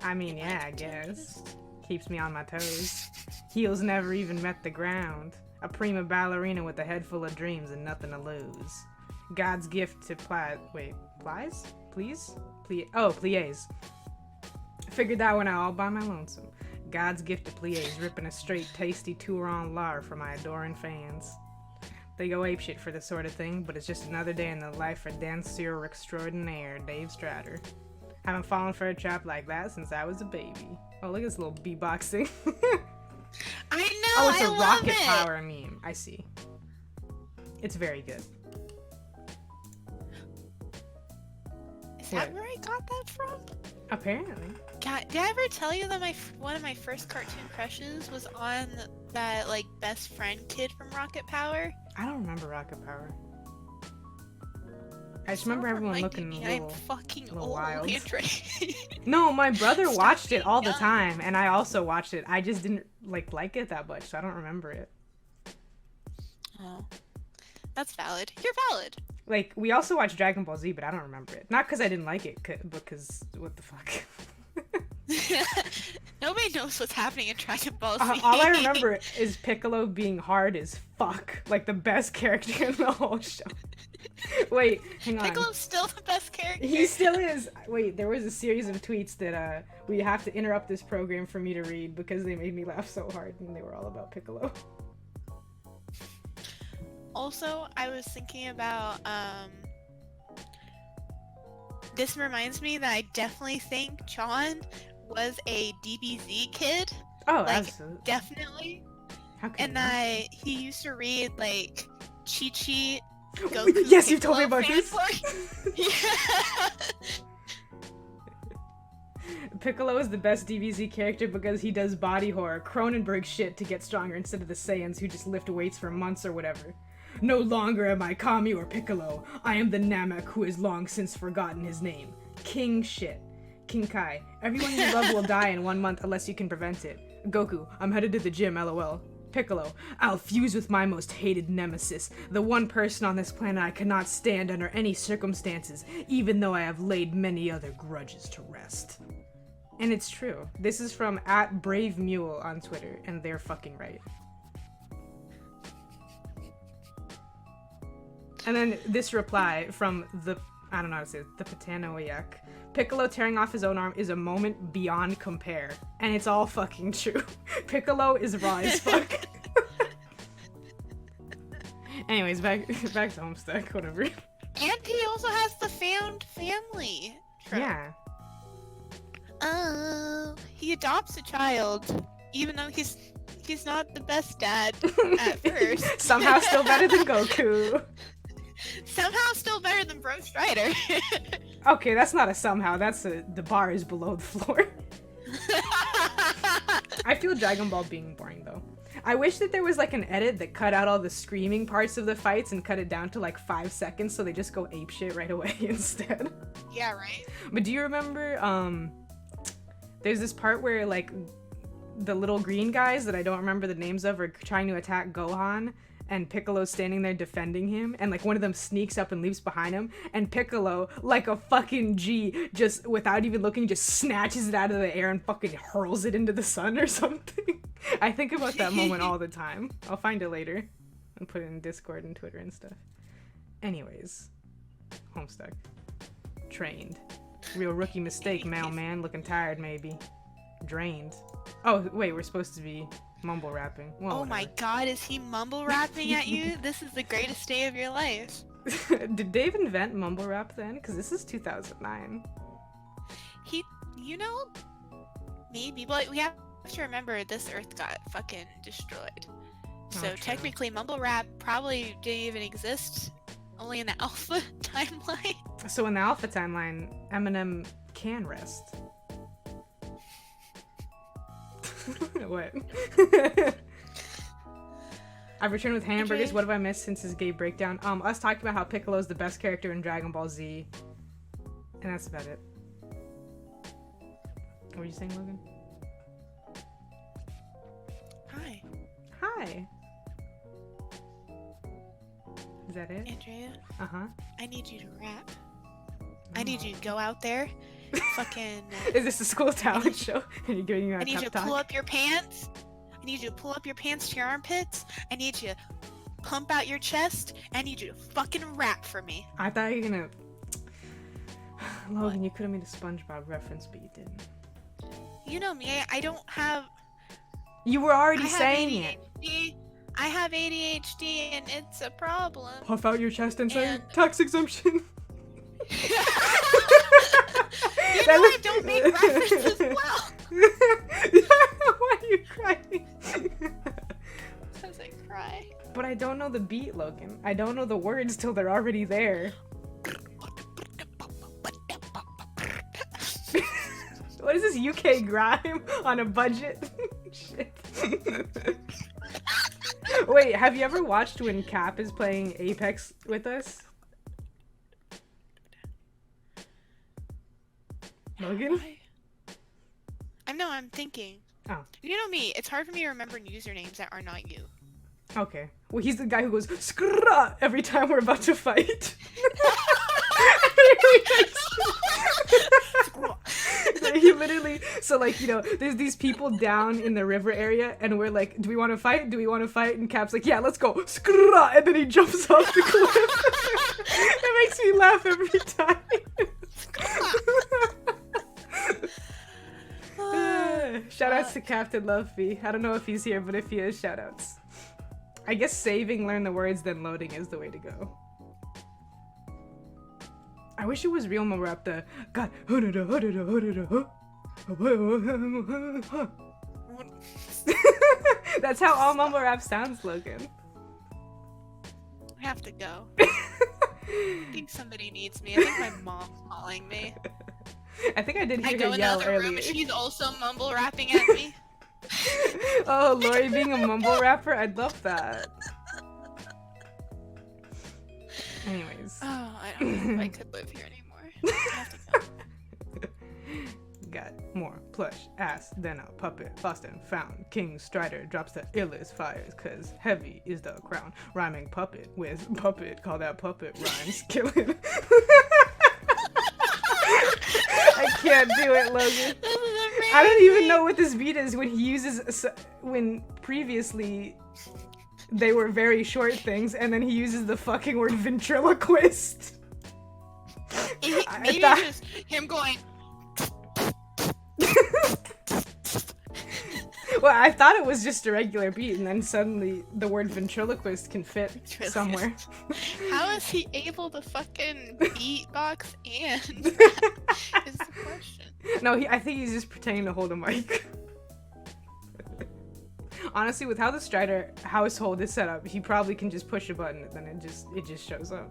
I mean, yeah, I guess. Keeps me on my toes. Heels never even met the ground. A prima ballerina with a head full of dreams and nothing to lose. God's gift to plies? Please? Plies. Figured that one out all by my lonesome. God's gift to plies, ripping a straight, tasty tour en lar for my adoring fans. They go apeshit for this sort of thing, but it's just another day in the life of danseur extraordinaire Dave Strider. Haven't fallen for a trap like that since I was a baby. Oh, look at this little beatboxing. I know, oh, it's I a love rocket it. power meme. I see. It's very good. Is that where I got that from? Apparently. God, did I ever tell you that one of my first cartoon crushes was on that, like, best friend kid from Rocket Power? I don't remember Rocket Power. I just remember everyone looking a little, I'm fucking little old, wild. Andre. No, my brother Stop watched it being all the young. time, and I also watched it. I just didn't like it that much, so I don't remember it. Oh, that's valid. You're valid. Like, we also watched Dragon Ball Z, but I don't remember it. Not because I didn't like it, because what the fuck. Nobody knows what's happening in Dragon Ball Z. All I remember is Piccolo being hard as fuck. Like, the best character in the whole show. Wait, hang on. Piccolo's still the best character. He still is. Wait, there was a series of tweets that we have to interrupt this program for me to read because they made me laugh so hard and they were all about Piccolo. Also, I was thinking about, this reminds me that I definitely think John was a DBZ kid. Oh, like, absolutely. definitely. How can And you not? he used to read, like, Chi-Chi, Goku, Yes, you've told me Piccolo about this. fanboy. Yeah. Piccolo is the best DBZ character because he does body horror, Cronenberg shit to get stronger instead of the Saiyans who just lift weights for months or whatever. No longer am I Kami or Piccolo. I am the Namek who has long since forgotten his name. King shit. King Kai. Everyone you love will die in 1 month unless you can prevent it. Goku. I'm headed to the gym, lol. Piccolo. I'll fuse with my most hated nemesis, the one person on this planet I cannot stand under any circumstances, even though I have laid many other grudges to rest. And it's true. This is from @BraveMule on Twitter, and they're fucking right. And then this reply from I don't know how to say it, the Patanoyak. Piccolo tearing off his own arm is a moment beyond compare. And it's all fucking true. Piccolo is raw as fuck. Anyways, back to Homestuck, whatever. And he also has the found family trope. Yeah. Oh, he adopts a child, even though he's not the best dad at first. Somehow still better than Goku. Somehow still better than Bro Strider. Okay, that's not a somehow. That's the bar is below the floor. I feel Dragon Ball being boring though. I wish that there was like an edit that cut out all the screaming parts of the fights and cut it down to like 5 seconds so they just go apeshit right away instead. Yeah, right? But do you remember, there's this part where like the little green guys that I don't remember the names of are trying to attack Gohan, and Piccolo's standing there defending him, and like one of them sneaks up and leaps behind him, and Piccolo, like a fucking G, just without even looking, just snatches it out of the air and fucking hurls it into the sun or something. I think about that moment all the time. I'll find it later and put it in Discord and Twitter and stuff. Anyways, Homestuck. Trained. Real rookie mistake, mailman. Looking tired, maybe. Drained. Oh, wait, we're supposed to be... Mumble rapping. Well, Oh my god, is he mumble rapping at you? This is the greatest day of your life. Did Dave invent mumble rap then? Because this is 2009. He, maybe, but we have to remember this Earth got fucking destroyed. So true. technically, mumble rap probably didn't even exist, only in the alpha timeline. So in the alpha timeline, Eminem can rest. What? I've returned with hamburgers. What have I missed since his gay breakdown? Us talking about how Piccolo's the best character in Dragon Ball Z. And that's about it. What were you saying, Logan? Hi, Hi. Is that it? Andrea. Uh-huh. I need you to rap. I need you to go out there, fucking. Is this a school talent show? And you're giving me a I need you pep to pull talk? up your pants. I need you to pull up your pants to your armpits. I need you to pump out your chest. I need you to fucking rap for me. I thought you were gonna... Logan, you could have made a SpongeBob reference, but you didn't. You know me, I don't have. You were already I have saying it. ADHD. I have ADHD and it's a problem. Puff out your chest and say, And- tax exemption. You know I don't make references well. Why are you crying? Because I cry. But I don't know the beat, Logan. I don't know the words till they're already there. What is this UK grime on a budget? Shit. Wait, have you ever watched when Cap is playing Apex with us? Logan? I'm thinking. Oh. You know me, it's hard for me to remember usernames that are not you. Okay. Well, he's the guy who goes skrrra every time we're about to fight. He literally, so like, there's these people down in the river area, and we're like, do we want to fight? Do we want to fight? And Cap's like, yeah, let's go. Skrrra! And then he jumps off the cliff. It makes me laugh every time. Shoutouts to Captain Lovefee. I don't know if he's here, but if he is, shoutouts. I guess saving, learn the words, then loading is the way to go. I wish it was real mumble rap. The God. That's how all mumble rap sounds, Logan. I have to go. I think somebody needs me. I think my mom's calling me. I think I did I hear go her in the yell other room earlier. and she's also mumble rapping at me. Oh, Lori being a mumble rapper? I'd love that. Anyways. Oh, I don't know if I could live here anymore. I have to go. Got more plush ass than a puppet. Lost and found. King Strider drops the illest fires, cause heavy is the crown. Rhyming puppet with puppet. Call that puppet rhymes. Killing. I can't do it, Logan. This is amazing. I don't even know what this beat is when he uses, when previously they were very short things, and then he uses the fucking word ventriloquist. Maybe thought- it's just him going. Well, I thought it was just a regular beat, and then suddenly the word ventriloquist can fit somewhere. How is he able to fucking beatbox and rap? Is the question. No, I think he's just pretending to hold a mic. Honestly, with how the Strider household is set up, he probably can just push a button and then it just shows up.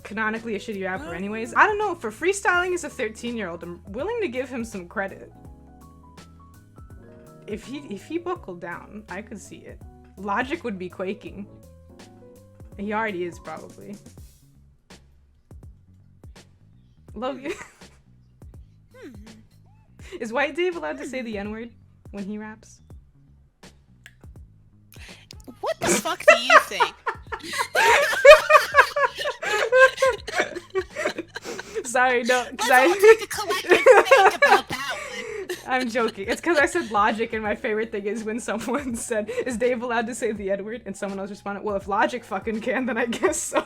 Canonically a shitty rapper anyways. I don't know, for freestyling as a 13-year-old, I'm willing to give him some credit. If he buckled down, I could see it. Logic would be quaking. He already is, probably. Logan. Is White Dave allowed to say the N-word when he raps? What the fuck do you think? Sorry, no, because Let's all take a collective think about that one. I'm joking. It's because I said logic, and my favorite thing is when someone said, "Is Dave allowed to say the N-word?" and someone else responded, "Well, if logic fucking can, then I guess so."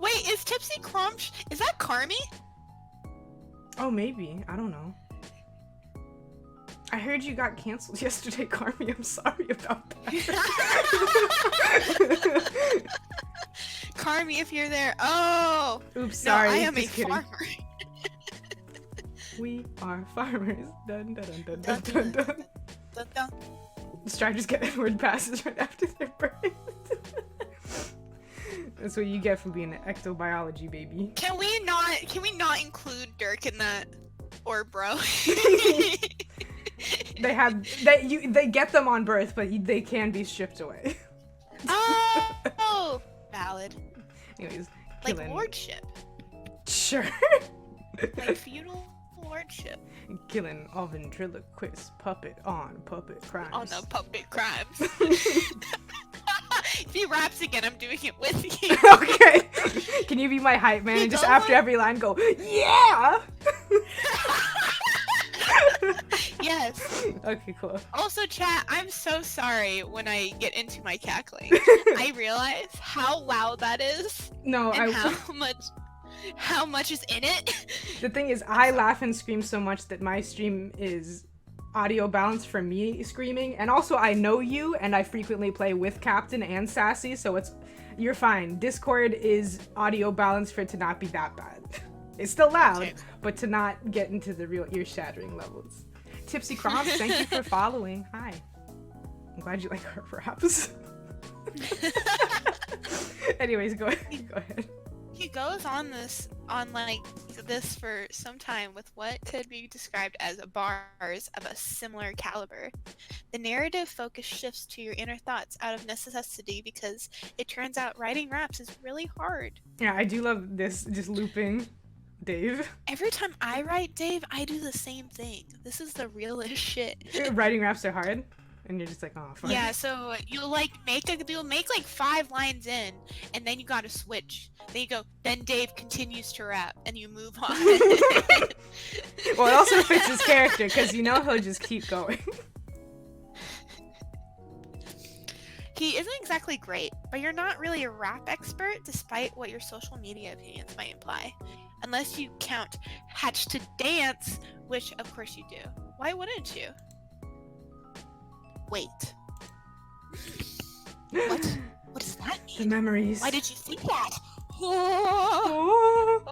Wait, is Tipsy Crumch? Is that Carmi? Oh, maybe. I don't know. I heard you got canceled yesterday, Carmi. I'm sorry about that. Carmi, if you're there. Oh! Oops, sorry. No, I am a just kidding. farmer. We are farmers. Dun dun dun dun dun dun. Dun, dun. Strikers get word passes right after their birth. That's what you get for being an ectobiology baby. Can we not include Dirk in that? Or bro? They get them on birth, but they can be stripped away. Oh! Valid. Anyways, Like killing. lordship. Sure. Like feudal lordship. Killing all ventriloquist puppet on puppet crimes. On the puppet crimes. If he raps again, I'm doing it with you. Okay. Can you be my hype man and just after every line go, yeah! Yes. Okay, cool. Also, chat, I'm so sorry when I get into my cackling. I realize how loud that is No, and how much is in it. The thing is, I laugh and scream so much that my stream is audio balanced for me screaming, and also I know you, and I frequently play with Captain and Sassy, so you're fine. Discord is audio balanced for it to not be that bad. It's still loud, Okay. but to not get into the real ear-shattering levels. Tipsy Croms, thank you for following. Hi. I'm glad you like our raps. Anyways, go ahead. He goes on this for some time with what could be described as bars of a similar caliber. The narrative focus shifts to your inner thoughts out of necessity because it turns out writing raps is really hard. Yeah, I do love this, just looping Dave. Every time I write Dave, I do the same thing. This is the realest shit. Writing raps are hard, and you're just like, oh, fuck. Yeah, so you'll make like 5 lines in, and then you gotta switch. Then you go, then Dave continues to rap, and you move on. Well, it also fits his character, because you know he'll just keep going. He isn't exactly great, but you're not really a rap expert despite what your social media opinions might imply. Unless you count Hatch to Dance, which of course you do. Why wouldn't you? Wait. What? What does that The mean? memories. Why did you think that? Oh,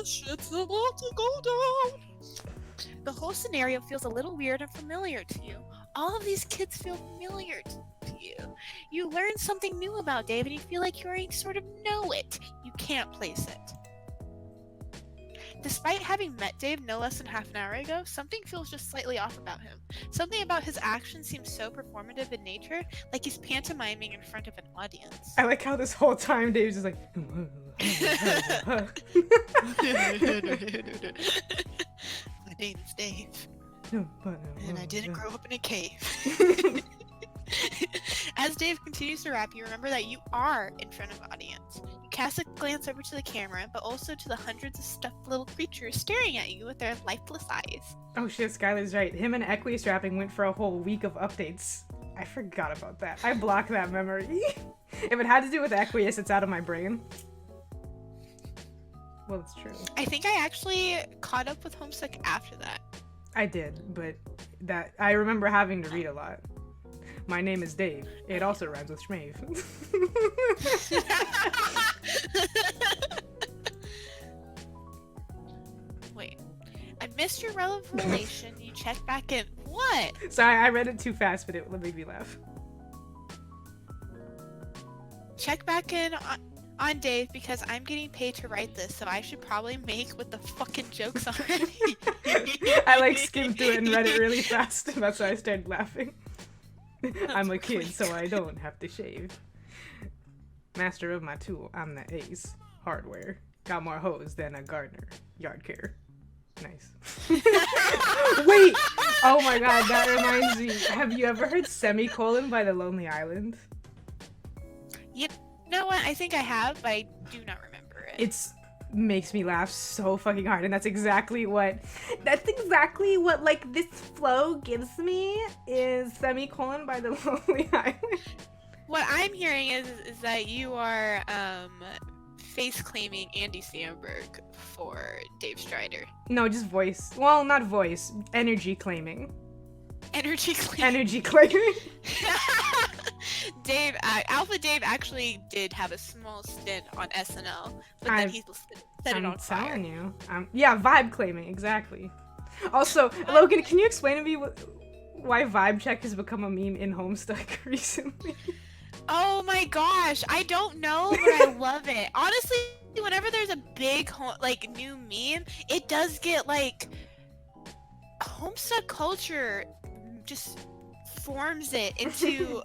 shit's about to go down. The whole scenario feels a little weird and familiar to you. All of these kids feel familiar to you. You learn something new about Dave and you feel like you already sort of know it. You can't place it. Despite having met Dave no less than half an hour ago, something feels just slightly off about him. Something about his actions seems so performative in nature, like he's pantomiming in front of an audience. I like how this whole time Dave's just like... My name's Dave, and and I didn't grow up in a cave. As Dave continues to rap, you remember that you are in front of an audience. You cast a glance over to the camera, but also to the hundreds of stuffed little creatures staring at you with their lifeless eyes. Oh shit, Skylar's right. Him and Equius rapping went for a whole week of updates. I forgot about that. I blocked that memory. If it had to do with Equius, it's out of my brain. Well, it's true. I think I actually caught up with Homesick after that. I did, but I remember having to read a lot. My name is Dave. It also rhymes with Schmave. Wait. I missed your revelation. You checked back in. What? Sorry, I read it too fast, but it made me laugh. Check back in on Dave because I'm getting paid to write this, so I should probably make with the fucking jokes already. I skimmed through it and read it really fast. That's why I started laughing. I'm a kid, so I don't have to shave. Master of my tool, I'm the ace. Hardware. Got more hoes than a gardener. Yard care. Nice. Wait! Oh my god, that reminds me. Have you ever heard Semicolon by The Lonely Island? You know what? I think I have, but I do not remember it. It's makes me laugh so fucking hard, and that's exactly what like this flow gives me is Semicolon by The Lonely Island. What I'm hearing is that you are face claiming Andy Samberg for Dave Strider. No, just voice. Well, not voice. Energy claiming. Energy claiming. Energy claiming. Alpha Dave actually did have a small stint on SNL, but then he set it on fire. I'm telling you. Yeah, vibe claiming, exactly. Also, Logan, can you explain to me why Vibe Check has become a meme in Homestuck recently? Oh my gosh, I don't know, but I love it. Honestly, whenever there's a big new meme, it does get like Homestuck culture just forms it into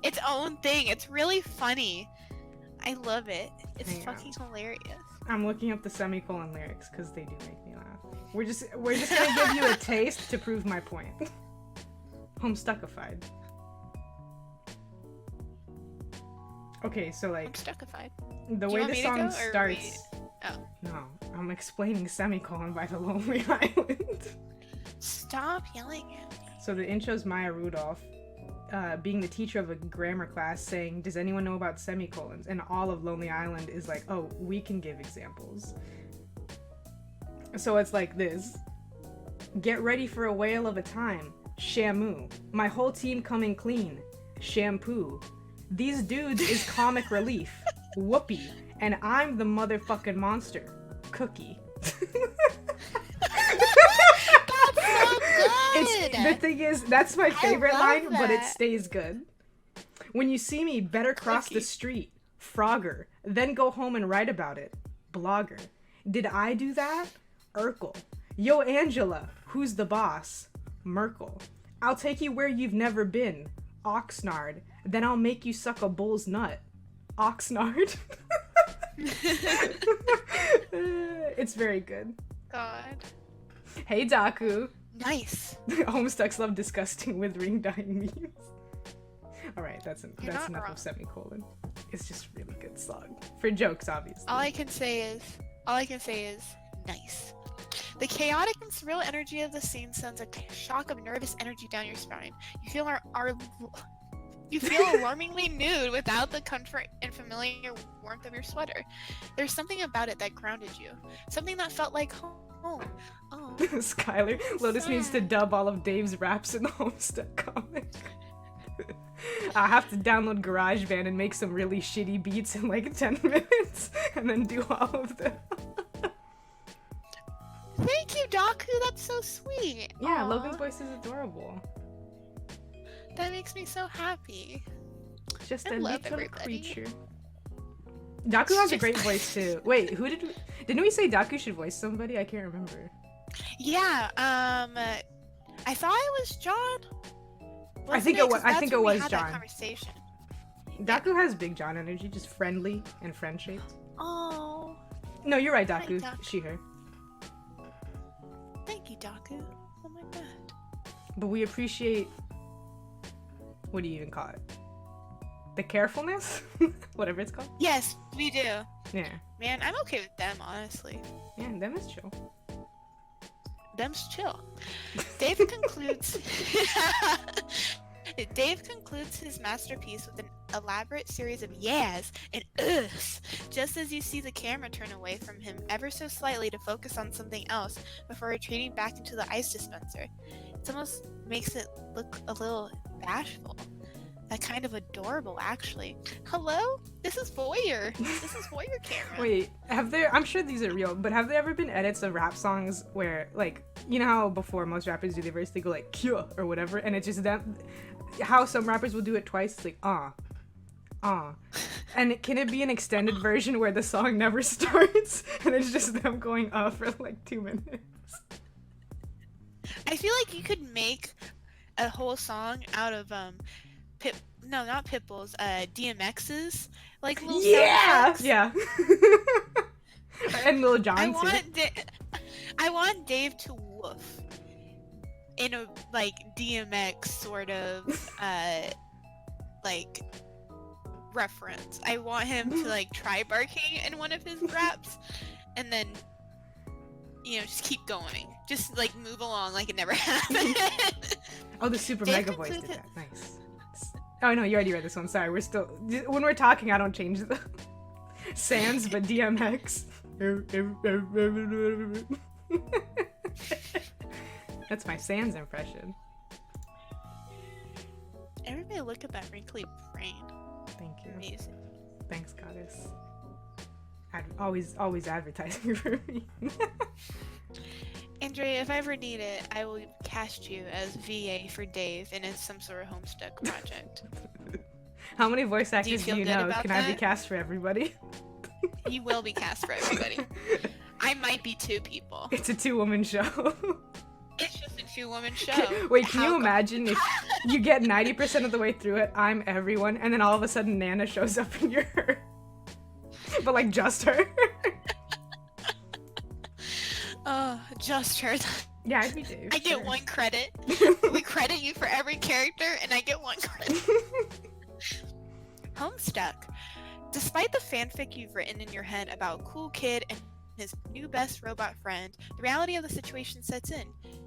its own thing. It's really funny. I love it. It's fucking hilarious. I'm looking up the semicolon lyrics because they do make me laugh. We're just gonna give you a taste to prove my point. Homestuckified. Okay, so like Homestuckified. The way the song starts. Oh. No, I'm explaining Semicolon by the Lonely Island. Stop yelling at me. So the intro's Maya Rudolph, being the teacher of a grammar class, saying, "Does anyone know about semicolons?" And all of Lonely Island is like, "Oh, we can give examples." So it's like this: "Get ready for a whale of a time. Shamu. My whole team coming clean. Shampoo. These dudes is comic relief. Whoopee. And I'm the motherfucking monster. Cookie." The thing is, that's my favorite line, but it stays good. "When you see me, better cross the street. Frogger. Then go home and write about it. Blogger. Did I do that? Urkel. Yo, Angela. Who's the boss? Merkel. I'll take you where you've never been. Oxnard. Then I'll make you suck a bull's nut. Oxnard." It's very good. God. Hey, Daku. Nice. Homestucks love disgusting, withering, dying memes. Alright, that's enough wrong. of Semicolon. It's just a really good song. For jokes, obviously. All I can say is nice. The chaotic and surreal energy of the scene sends a shock of nervous energy down your spine. You feel alarmingly nude without the comfort and familiar warmth of your sweater. There's something about it that grounded you. Something that felt like home. Oh. Skylar, Lotus needs to dub all of Dave's raps in the Homestuck comic. I have to download GarageBand and make some really shitty beats in like 10 minutes and then do all of them. Thank you, Daku. That's so sweet. Yeah, Aww. Logan's voice is adorable. That makes me so happy. Just I a love little everybody. creature. Daku has a great voice too. Wait, didn't we say Daku should voice somebody? I can't remember. Yeah, I thought it was John. I think it was John. John. Conversation. Daku has big John energy, just friendly and friend-shaped. Oh. No, you're right, Hi, Daku. Daku. She, her. Thank you, Daku. Oh my god. But we appreciate... What do you even call it? The carefulness? Whatever it's called? Yes, we do. Yeah. Man, I'm okay with them, honestly. Yeah, them is chill. Them's chill. Dave concludes his masterpiece with an elaborate series of yeahs and ughs, just as you see the camera turn away from him ever so slightly to focus on something else before retreating back into the ice dispenser. It almost makes it look a little bashful. That kind of adorable, actually. Hello? This is Voyeur. This is Voyeur camera. Wait, I'm sure these are real, but have there ever been edits of rap songs where, like, you know how before most rappers do the verse, they go like, "Kyo," or whatever, and it's just them, how some rappers will do it twice, it's like, and can it be an extended version where the song never starts, and it's just them going, for like 2 minutes? I feel like you could make a whole song out of, not Pitbull's, DMX's, like, little sound effects. Yeah! And Lil Jon, I want Dave to woof in a, like, DMX sort of, like, reference. I want him to, like, try barking in one of his raps, and then, you know, just keep going. Just, like, move along like it never happened. Oh, the Super Dave Mega Voice did that. Nice. Oh, no, you already read this one. Sorry, when we're talking, I don't change the... Sans, but DMX. That's my Sans impression. Everybody look at that wrinkly brain. Thank you. Amazing. Thanks, goddess. Always advertising for me. Andrea, if I ever need it, I will cast you as VA for Dave in some sort of Homestuck project. How many voice actors do feel you good know? about Can I be that? cast for everybody? You will be cast for everybody. I might be 2 people. It's a 2-woman show. It's just a 2-woman show. Wait, can How you co- imagine if you get 90% of the way through it, I'm everyone, and then all of a sudden Nana shows up and you're her? But like just her. Oh, just her. Yeah, I'd be Dave. I get sure. 1 credit. We credit you for every character, and I get 1 credit. Homestuck. Despite the fanfic you've written in your head about Cool Kid and his new best robot friend, the reality of the situation sets in.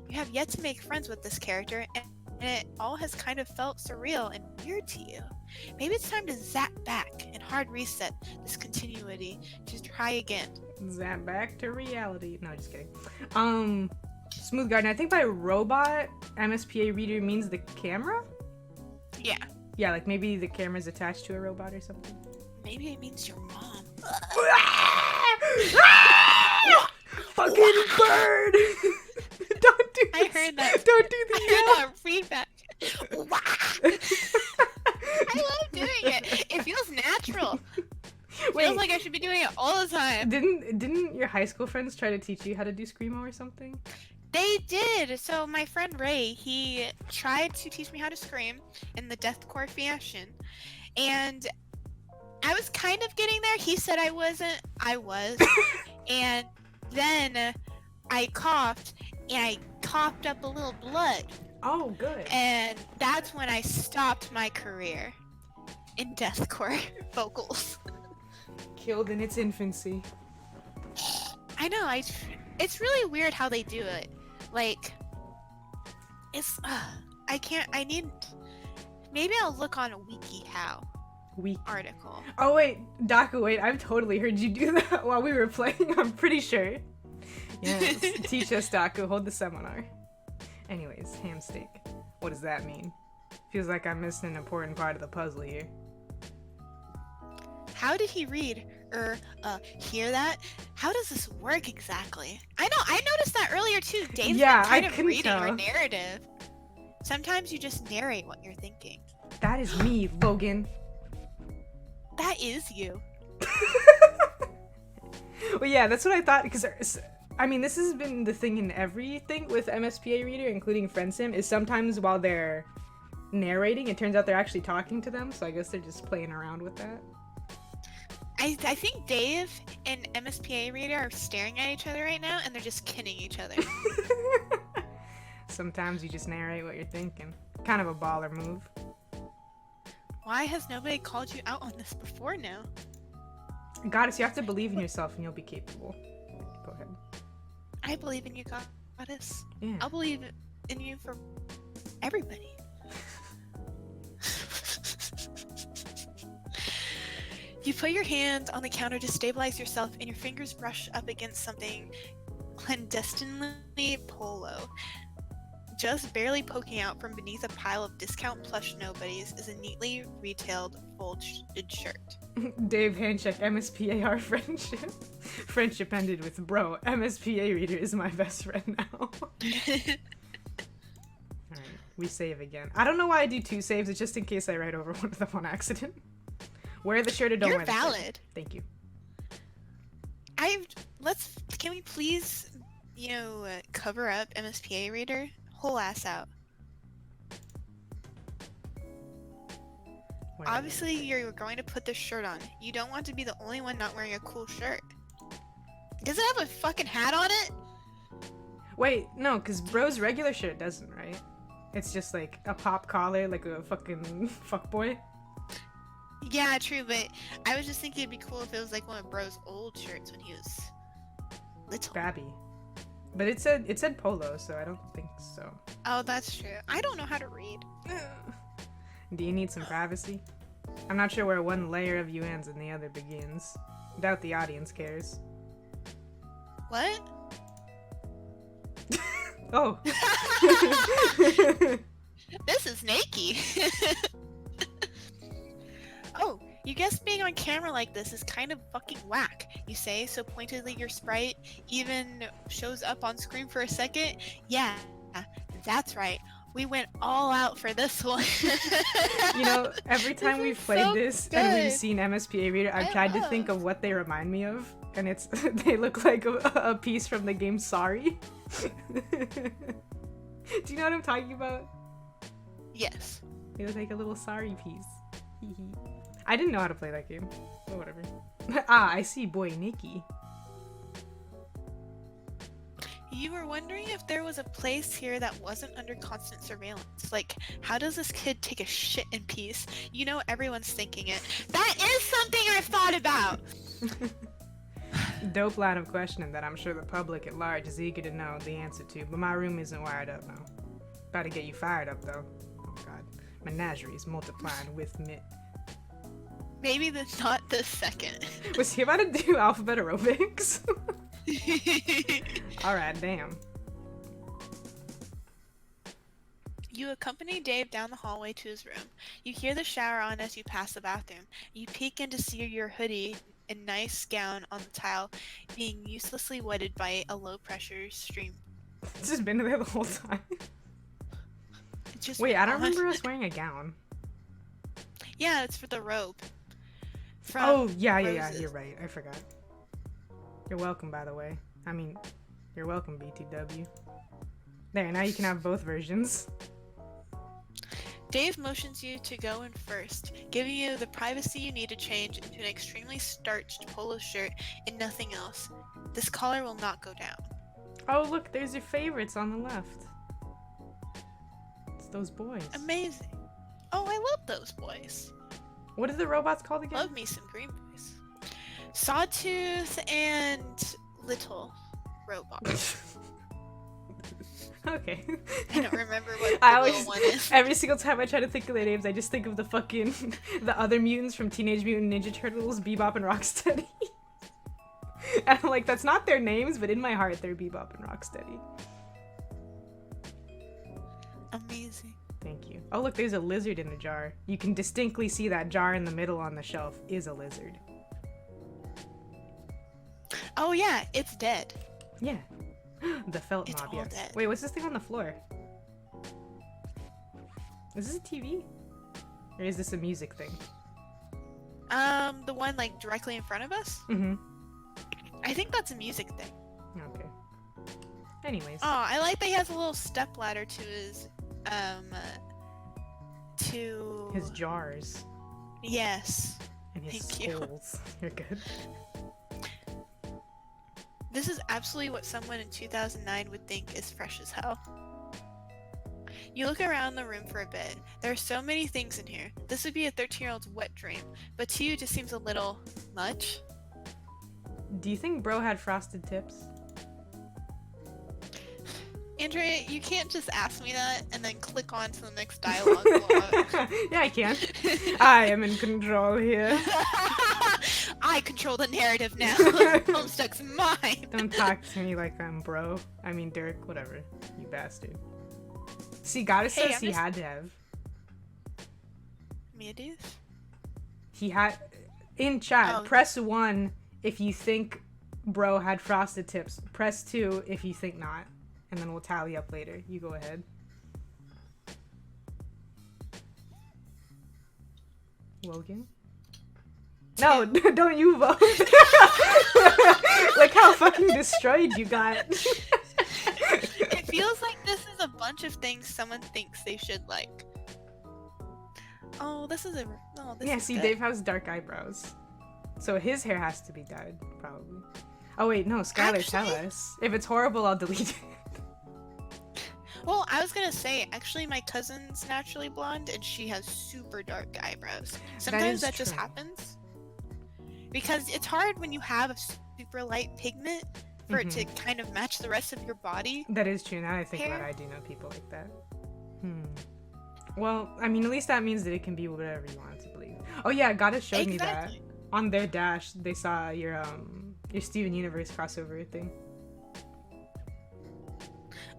You have yet to make friends with this character, and it all has kind of felt surreal and weird to you. Maybe it's time to zap back and hard reset this continuity to try again. Zap back to reality. No, just kidding. Smooth Garden. I think by robot, MSPA reader means the camera? Yeah. Yeah, like maybe the camera's attached to a robot or something. Maybe it means your mom. Fucking bird! Don't do this. I heard that. Don't do the I yell. heard that feedback. I love doing it. It feels natural. It Wait, feels like I should be doing it all the time. didn't your high school friends try to teach you how to do screamo or something? They did. So my friend Ray, he tried to teach me how to scream in the deathcore fashion, and I was kind of getting there. He said I wasn't. I was, and then I coughed, and I coughed up a little blood, Oh, good. and that's when I stopped my career in deathcore vocals. Killed in its infancy. I know. It's really weird how they do it. Like, it's. I can't. I need. Maybe I'll look on a WikiHow Weak. article. Oh wait, Daku, wait, I've totally heard you do that while we were playing, I'm pretty sure. Yes, teach us, Daku, hold the seminar. Anyways, ham steak. What does that mean? Feels like I'm missing an important part of the puzzle here. How did he read or hear that? How does this work exactly? I know. I noticed that earlier too. Dave's Yeah, kind I of couldn't reading tell. your narrative. Sometimes you just narrate what you're thinking. That is me, Logan. That is you. Well, yeah, that's what I thought, because, I mean, this has been the thing in everything with MSPA Reader, including Friendsim, is sometimes while they're narrating, it turns out they're actually talking to them, so I guess they're just playing around with that. I think Dave and MSPA Reader are staring at each other right now, and they're just kidding each other. Sometimes you just narrate what you're thinking. Kind of a baller move. Why has nobody called you out on this before now? Goddess, you have to believe in yourself and you'll be capable. Go ahead. I believe in you, goddess. Yeah. I'll believe in you for everybody. You put your hand on the counter to stabilize yourself, and your fingers brush up against something clandestinely polo. Just barely poking out from beneath a pile of discount plush nobodies is a neatly retailed folded shirt. Dave handshake MSPAR friendship. Friendship ended with bro. MSPA Reader is my best friend now. Alright, we save again. I don't know why I do 2 saves, it's just in case I write over one of them on accident. Wear the shirt or don't You're wear the shirt. valid. Thank you. Can we please, cover up MSPA Reader? Whole ass out. Wear Obviously, you're going to put this shirt on. You don't want to be the only one not wearing a cool shirt. Does it have a fucking hat on it? Wait, no, because bro's regular shirt doesn't, right? It's just like a pop collar, like a fucking fuckboy. Yeah, true, but I was just thinking it'd be cool if it was like one of Bro's old shirts when he was little. Babby. But it said polo, so I don't think so. Oh, that's true. I don't know how to read. Do you need some privacy? I'm not sure where one layer of you ends and the other begins. Doubt the audience cares. What? Oh. This is naked. Oh, you guess being on camera like this is kind of fucking whack, you say, so pointedly your sprite even shows up on screen for a second? Yeah, that's right. We went all out for this one. You know, every time This we've is played so this and we've good. seen MSPA Reader, I've I tried to think love. of what they remind me of, and it's they look like a piece from the game Sorry. Do you know what I'm talking about? Yes. It was like a little Sorry piece. Hee hee. I didn't know how to play that game. But whatever. Ah, I see boy Nikki. You were wondering if there was a place here that wasn't under constant surveillance. Like, how does this kid take a shit in peace? You know everyone's thinking it. That is something I've thought about! Dope line of questioning that I'm sure the public at large is eager to know the answer to, but my room isn't wired up now. About to get you fired up though. Oh god. Menageries multiplying with me. Maybe not the second. Was he about to do alphabet aerobics? Alright, damn. You accompany Dave down the hallway to his room. You hear the shower on as you pass the bathroom. You peek in to see your hoodie and nice gown on the tile being uselessly wetted by a low-pressure stream. It's just been there the whole time. It's just Wait, I don't on. remember us wearing a gown. Yeah, it's for the robe. From Oh, yeah, Roses. you're right. I forgot. You're welcome, by the way. I mean, you're welcome, BTW. There, now you can have both versions. Dave motions you to go in first, giving you the privacy you need to change into an extremely starched polo shirt and nothing else. This collar will not go down. Oh, look, there's your favorites on the left. It's those boys. Amazing. Oh, I love those boys. What are the robots called again? Love me some green boys. Sawtooth and Little Robot. Okay. I don't remember what I the always, little one is. every single time I try to think of their names, I just think of the fucking, the other mutants from Teenage Mutant Ninja Turtles, Bebop and Rocksteady. And I'm like, that's not their names, but in my heart, they're Bebop and Rocksteady. Amazing. Thank you. Oh, look, there's a lizard in a jar. You can distinctly see that jar in the middle on the shelf is a lizard. Oh yeah, it's dead. Yeah. The felt It's mob, all yes. dead. Wait, what's this thing on the floor? Is this a TV? Or is this a music thing? The one like directly in front of us? Mm-hmm. I think that's a music thing. Okay. Anyways. Oh, I like that he has a little step ladder to his, to... His jars. Yes. And his Thank you. skulls. You're good. This is absolutely what someone in 2009 would think is fresh as hell. You look around the room for a bit. There are so many things in here. This would be a 13-year-old's wet dream, but to you it just seems a little much. Do you think bro had frosted tips? Andrea, you can't just ask me that and then click on to the next dialogue block. Yeah, I can. I am in control here. I control the narrative now. Homestuck's mine. Don't talk to me like I'm bro. I mean Dirk, whatever. You bastard. See, Goddess Hey, says I'm he just- had to have. Me dude? He had... In chat, Oh. press 1 if you think bro had frosted tips. Press 2 if you think not. And then we'll tally up later. You go ahead. Logan? No, don't you vote. Like how fucking destroyed you got. It feels like this is a bunch of things someone thinks they should like. Oh, this is a... Oh, this Yeah, is see, good. Dave has dark eyebrows. So his hair has to be dyed, probably. Oh wait, no, Skylar, tell Actually- us. If it's horrible, I'll delete it. Well, I was gonna say, actually, my cousin's naturally blonde, and she has super dark eyebrows. Sometimes is that just true. happens. Because it's hard when you have a super light pigment for it to kind of match the rest of your body. That is true. Now that I think about it, Hair. I do know people like that. Well, I mean, at least that means that it can be whatever you want it to believe. Oh yeah, Goddess showed me that. Exactly. on their dash, they saw your Steven Universe crossover thing.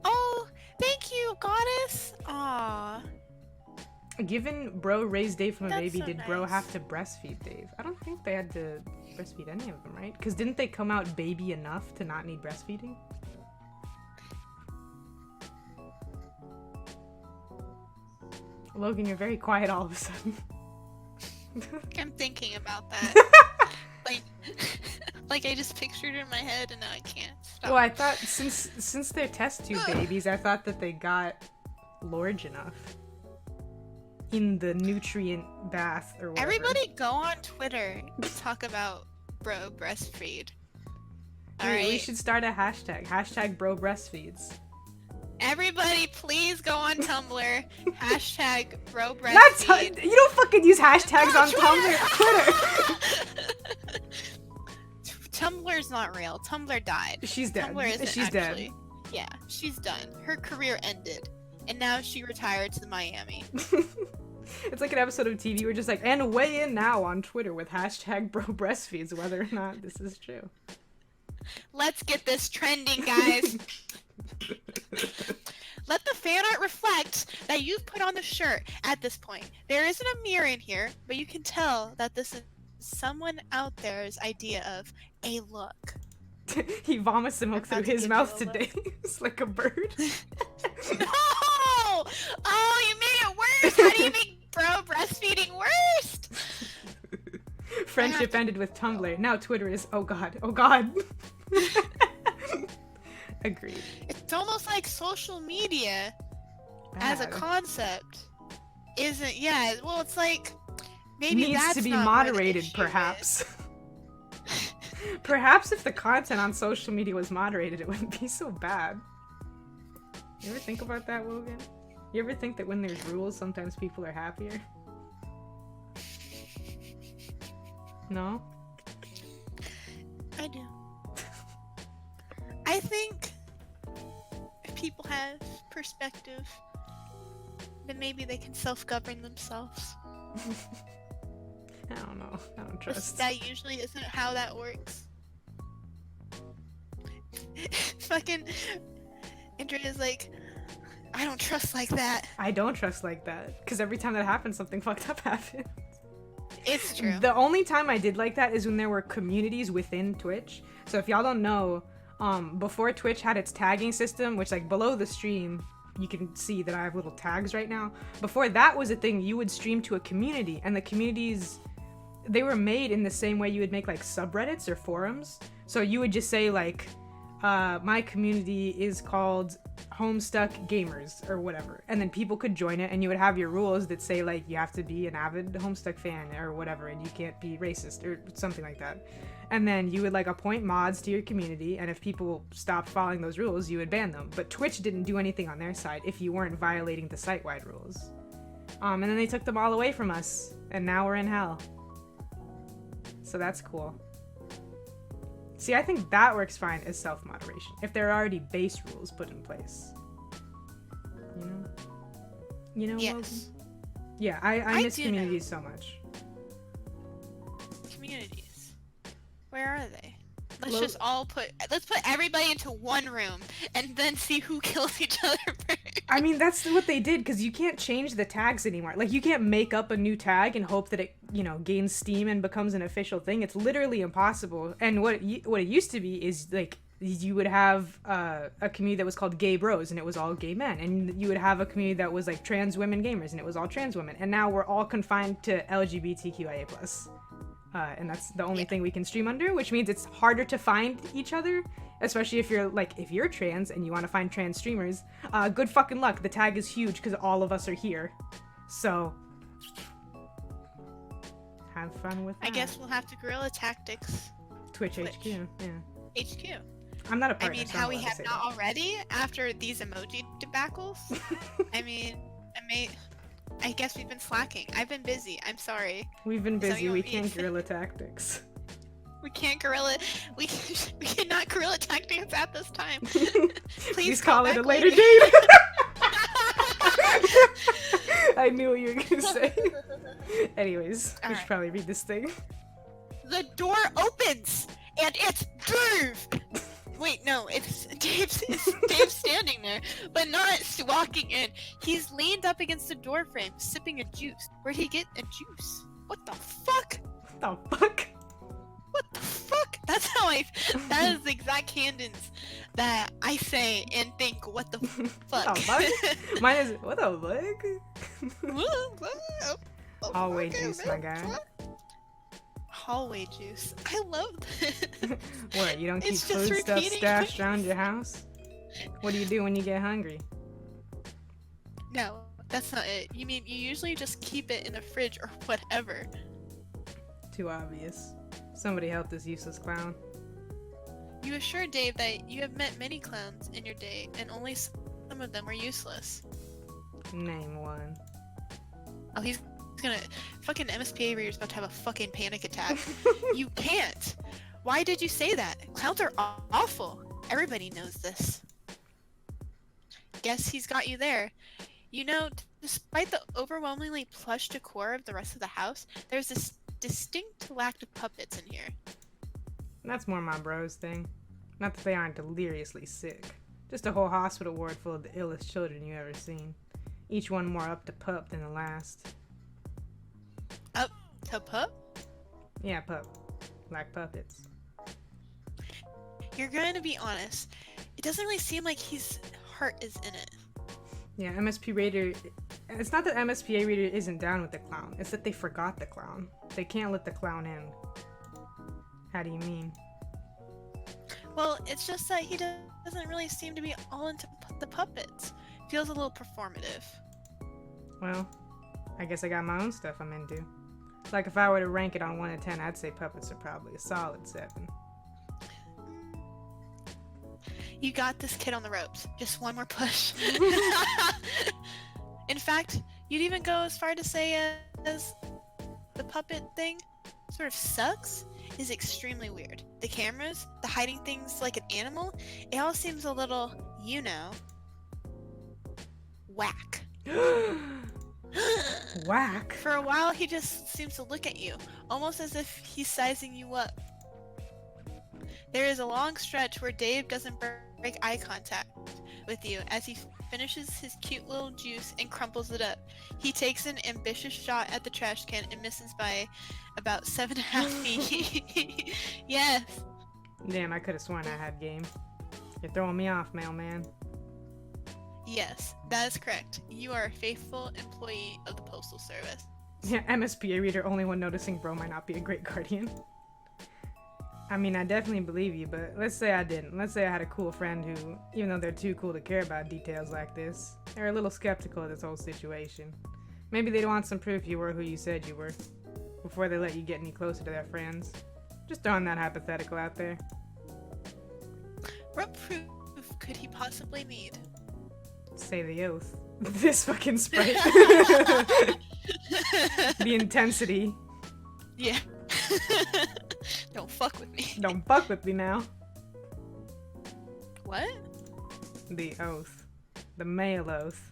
Oh, thank you, goddess. Aw. Given Bro raised Dave from a That's baby, so did Bro nice. have to breastfeed Dave? I don't think they had to breastfeed any of them, right? Because didn't they come out baby enough to not need breastfeeding? Logan, you're very quiet all of a sudden. I'm thinking about that. like, like I just pictured it in my head and now I can't stop. Well, I thought since they're test tube babies, I thought that they got large enough in the nutrient bath or whatever. Everybody go on Twitter and talk about bro breastfeed. We Alright? should start a hashtag. Hashtag bro breastfeeds. Everybody please go on Tumblr. Hashtag bro Not breastfeed. you don't fucking use hashtags on Twitter. Twitter. Tumblr's not real. Tumblr died. She's dead. Tumblr isn't She's actually. dead. Yeah, she's done. Her career ended. And now she retired to Miami. It's like an episode of TV where just like, and weigh in now on Twitter with hashtag bro breastfeeds whether or not this is true. Let's get this trending, guys. Let the fan art reflect that you've put on the shirt at this point. There isn't a mirror in here, but you can tell that this is someone out there's idea of a look. He vomits the milk I'm through about to his give mouth you a today. It's like a bird. No! Oh, you made it worse! How do you make bro breastfeeding worse? Friendship ended with Tumblr. Now Twitter is, oh god, oh god. Agreed. It's almost like social media as a Bad. concept isn't, yeah, well, it's like, maybe Needs that's to be not where the moderated, issue perhaps. Perhaps if the content on social media was moderated, it wouldn't be so bad. You ever think about that, Logan? You ever think that when there's rules, sometimes people are happier? No? I do. I think if people have perspective, then maybe they can self-govern themselves. I don't know. I don't But trust. that usually isn't how that works. Fucking Andrea's like, I don't trust like that. I don't trust like that. Because every time that happens, something fucked up happens. It's true. The only time I did like that is when there were communities within Twitch. So if y'all don't know, before Twitch had its tagging system, which like below the stream, you can see that I have little tags right now. Before that was a thing, you would stream to a community, and the communities, they were made in the same way you would make like subreddits or forums. So you would just say like, my community is called Homestuck Gamers or whatever, and then people could join it, and you would have your rules that say like you have to be an avid Homestuck fan or whatever, and you can't be racist or something like that. And then you would like appoint mods to your community, and if people stopped following those rules, you would ban them. But Twitch didn't do anything on their side if you weren't violating the site-wide rules. And then they took them all away from us, and now we're in hell. So that's cool. See, I think that works fine as self-moderation, if there are already base rules put in place. You know? You know, Yes. Logan? Yeah, I miss do know. communities so much. Communities. Where are they? Let's put everybody into one room and then see who kills each other first. I mean, that's what they did, because you can't change the tags anymore. Like, you can't make up a new tag and hope that it, you know, gains steam and becomes an official thing. It's literally impossible. And what it used to be is, like, you would have a community that was called Gay Bros, and it was all gay men. And you would have a community that was, like, trans women gamers, and it was all trans women. And now we're all confined to LGBTQIA+. And that's the only thing we can stream under, which means it's harder to find each other, especially if you're trans and you want to find trans streamers. Good fucking luck. The tag is huge because all of us are here. So, have fun with that. I guess we'll have to guerrilla tactics. Twitch HQ, yeah. HQ. I'm not a I partner, mean, so I'm how we allowed to have say not already after these emoji debacles. I guess we've been slacking. I've been busy. I'm sorry. We've been So busy. you We want me can't to- guerrilla tactics. We can't guerrilla. We cannot guerrilla tactics at this time. Please call it back a later date. I knew what you were gonna say. Anyways, we should Alright. probably read this thing. the door opens, and it's Dave! Wait, no, it's Dave's standing there, but not walking in. He's leaned up against the door frame, sipping a juice. Where'd he get a juice? What the fuck? What the fuck? What the fuck? That's how that is the exact cadence that I say and think, what the fuck? What the fuck? Mine is, what the fuck? Hallway juice, my guy. Hallway juice. I love that. What, you don't keep It's just food stuff repeating. stashed around your house? What do you do when you get hungry? No, that's not it. You mean you usually just keep it in the fridge or whatever. Too obvious. Somebody help this useless clown. You assure Dave that you have met many clowns in your day, and only some of them are useless. Name one. Oh, he's gonna... Fucking MSPA reader's about to have a fucking panic attack. You can't! Why did you say that? Clowns are awful. Everybody knows this. Guess he's got you there. You know, despite the overwhelmingly plush decor of the rest of the house, there's this distinct lack of puppets in here. That's more my bros thing. Not that they aren't deliriously sick. Just a whole hospital ward full of the illest children you ever seen. Each one more up to pup than the last. Up to pup? Yeah, pup. Like puppets. You're going to be honest. It doesn't really seem like his heart is in it. Yeah, MSP Raider... It's not that MSPA Reader isn't down with the clown. It's that they forgot the clown. They can't let the clown in. How do you mean? Well, it's just that he doesn't really seem to be all into the puppets. Feels a little performative. Well, I guess I got my own stuff I'm into. Like if I were to rank it on 1 to 10, I'd say puppets are probably a solid 7. You got this kid on the ropes. Just one more push. In fact, you'd even go as far to say as the puppet thing sort of sucks, is extremely weird. The cameras, the hiding things like an animal, it all seems a little, you know, whack. Whack? For a while, he just seems to look at you, almost as if he's sizing you up. There is a long stretch where Dave doesn't break eye contact with you as he finishes his cute little juice and crumples it up. He takes an ambitious shot at the trash can and misses by about 7.5 feet. Yes. Damn, I could have sworn I had game. You're throwing me off, mailman. Yes, that is correct. You are a faithful employee of the Postal Service. Yeah, MSPA Reader, only one noticing bro might not be a great guardian. I mean, I definitely believe you, but let's say I didn't. Let's say I had a cool friend who, even though they're too cool to care about details like this, they're a little skeptical of this whole situation. Maybe they'd want some proof you were who you said you were, before they let you get any closer to their friends. Just throwing that hypothetical out there. What proof could he possibly need? Say the oath. This fucking sprite. The intensity. Yeah. Don't fuck with me. Don't fuck with me now. What? The oath. The mail oath.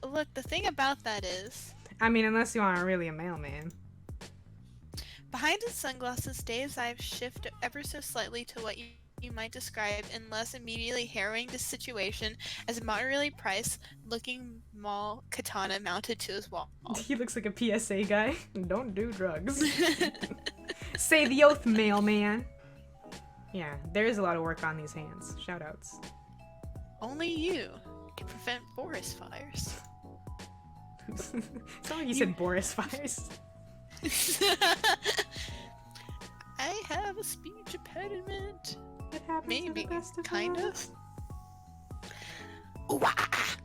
Look, the thing about that is... I mean, unless you aren't really a mailman. Behind his sunglasses, Dave's eyes shift ever so slightly to what you might describe in less immediately harrowing the situation as a moderately priced looking mall katana mounted to his wall. He looks like a PSA guy. Don't do drugs. Say the oath, mailman. Yeah, there is a lot of work on these hands. Shoutouts. Only you can prevent forest fires. It's not like you said Boris fires. I have a speech impediment. It happens to Maybe, the best of kind us. of. Ooh, ah.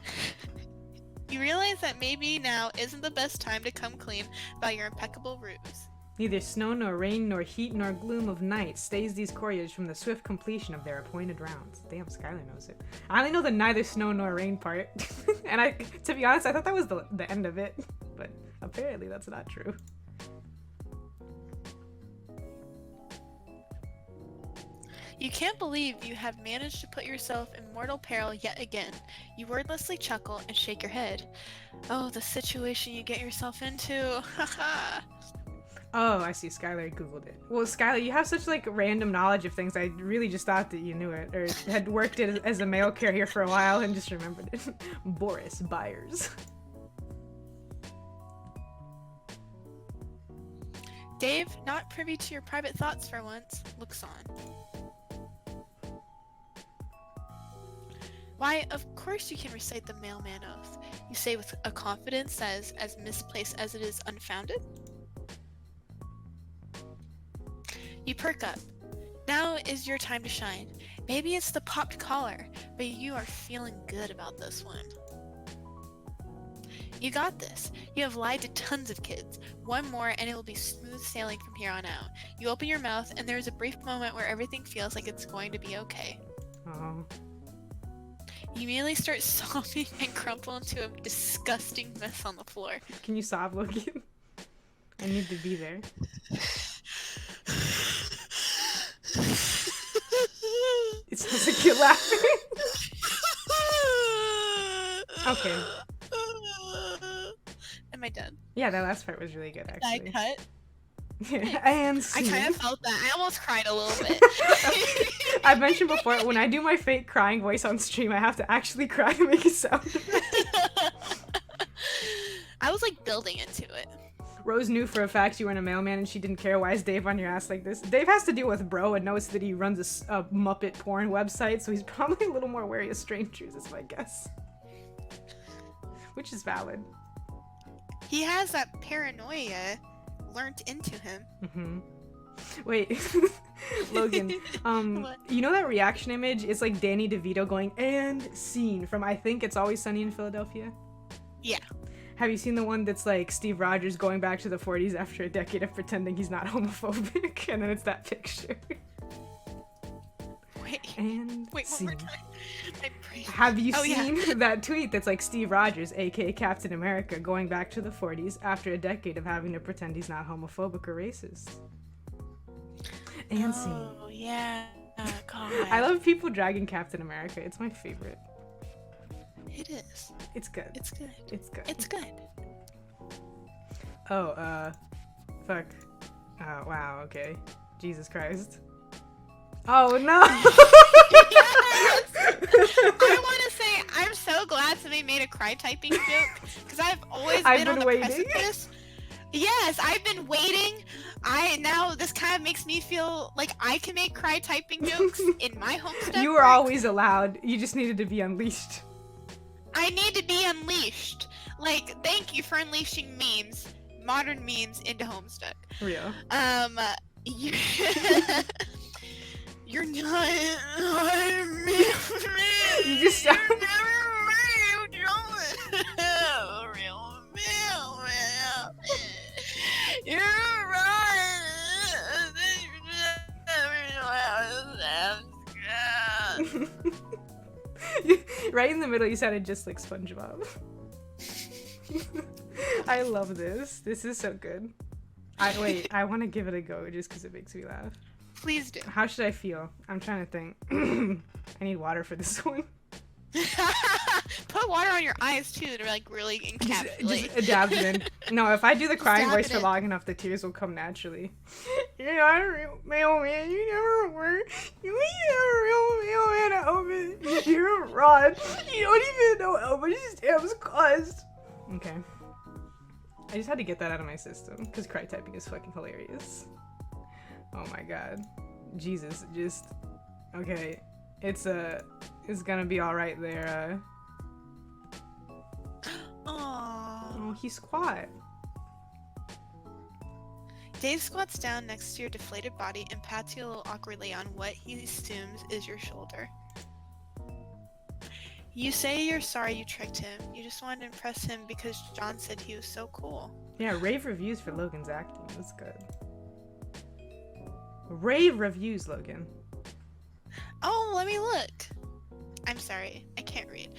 You realize that maybe now isn't the best time to come clean about your impeccable ruse. Neither snow nor rain nor heat nor gloom of night stays these couriers from the swift completion of their appointed rounds. Damn, Skylar knows it. I only know the neither snow nor rain part. And to be honest, I thought that was the end of it. But apparently that's not true. You can't believe you have managed to put yourself in mortal peril yet again. You wordlessly chuckle and shake your head. Oh, the situation you get yourself into. Haha. Oh, I see. Skylar Googled it. Well, Skylar, you have such like random knowledge of things. I really just thought that you knew it or had worked it as a mail carrier for a while and just remembered it. Boris Byers. Dave, not privy to your private thoughts for once, looks on. Why, of course you can recite the mailman oath. You say with a confidence that is as misplaced as it is unfounded. You perk up. Now is your time to shine. Maybe it's the popped collar, but you are feeling good about this one. You got this. You have lied to tons of kids. One more and it will be smooth sailing from here on out. You open your mouth and there is a brief moment where everything feels like it's going to be okay. Oh. You immediately start sobbing and crumple into a disgusting mess on the floor. Can you sob, Logan? I need to be there. It sounds like you're laughing. Okay. Am I done? Yeah, that last part was really good, actually. Did I cut? And I scene. kind of felt that. I almost cried a little bit. I've mentioned before, when I do my fake crying voice on stream, I have to actually cry to make it sound. I was like building into it. Rose knew for a fact you weren't a mailman and she didn't care. Why is Dave on your ass like this? Dave has to deal with bro and knows that he runs a Muppet porn website, so he's probably a little more wary of strangers, is my guess. Which is valid. He has that paranoia learnt into him. Mm-hmm. Wait, Logan, What? you know that reaction image? It's like Danny DeVito going, and scene, from I Think It's Always Sunny in Philadelphia? Yeah. Have you seen the one that's like Steve Rogers going back to the 40s after a decade of pretending he's not homophobic? And then it's that picture. And Wait, one scene. more time. My brain. Have you Oh, yeah. seen that tweet that's like Steve Rogers, aka Captain America, going back to the 40s after a decade of having to pretend he's not homophobic or racist? And scene. Oh, yeah. Oh, God. I love people dragging Captain America. It's my favorite. It is. It's good. It's good. It's good. It's good. Oh, fuck. Oh, wow, okay. Jesus Christ. Oh, no! Yes! I want to say I'm so glad somebody made a cry typing joke because I've always been on the waiting. precipice. Yes, I've been waiting. Now this kind of makes me feel like I can make cry typing jokes in my homestead. You were always allowed. You just needed to be unleashed. I need to be unleashed. Like, thank you for unleashing memes, modern memes into Homestuck. Real. You're not me. You just sound... You're right. Right in the middle, you sounded just like SpongeBob. I love this. This is so good. I want to give it a go just because it makes me laugh. Please do. How should I feel? I'm trying to think. I need water for this one. Put water on your eyes too to like really encapsulate. Just dab it in. No, if I do the crying dab voice it for in. long enough, the tears will come naturally. You're not a real mailman. You never were. You ain't a real mailman at home. You're a fraud. You don't even know how much stamps cost. Okay. I just had to get that out of my system because cry typing is fucking hilarious. Oh my god. Jesus, just... Okay. It's gonna be alright there, Aww. Oh, he squat. Dave squats down next to your deflated body and pats you a little awkwardly on what he assumes is your shoulder. You say you're sorry you tricked him. You just wanted to impress him because John said he was so cool. Yeah, rave reviews for Logan's acting. That's good. Rave reviews, Logan. Oh, let me look. I'm sorry. I can't read.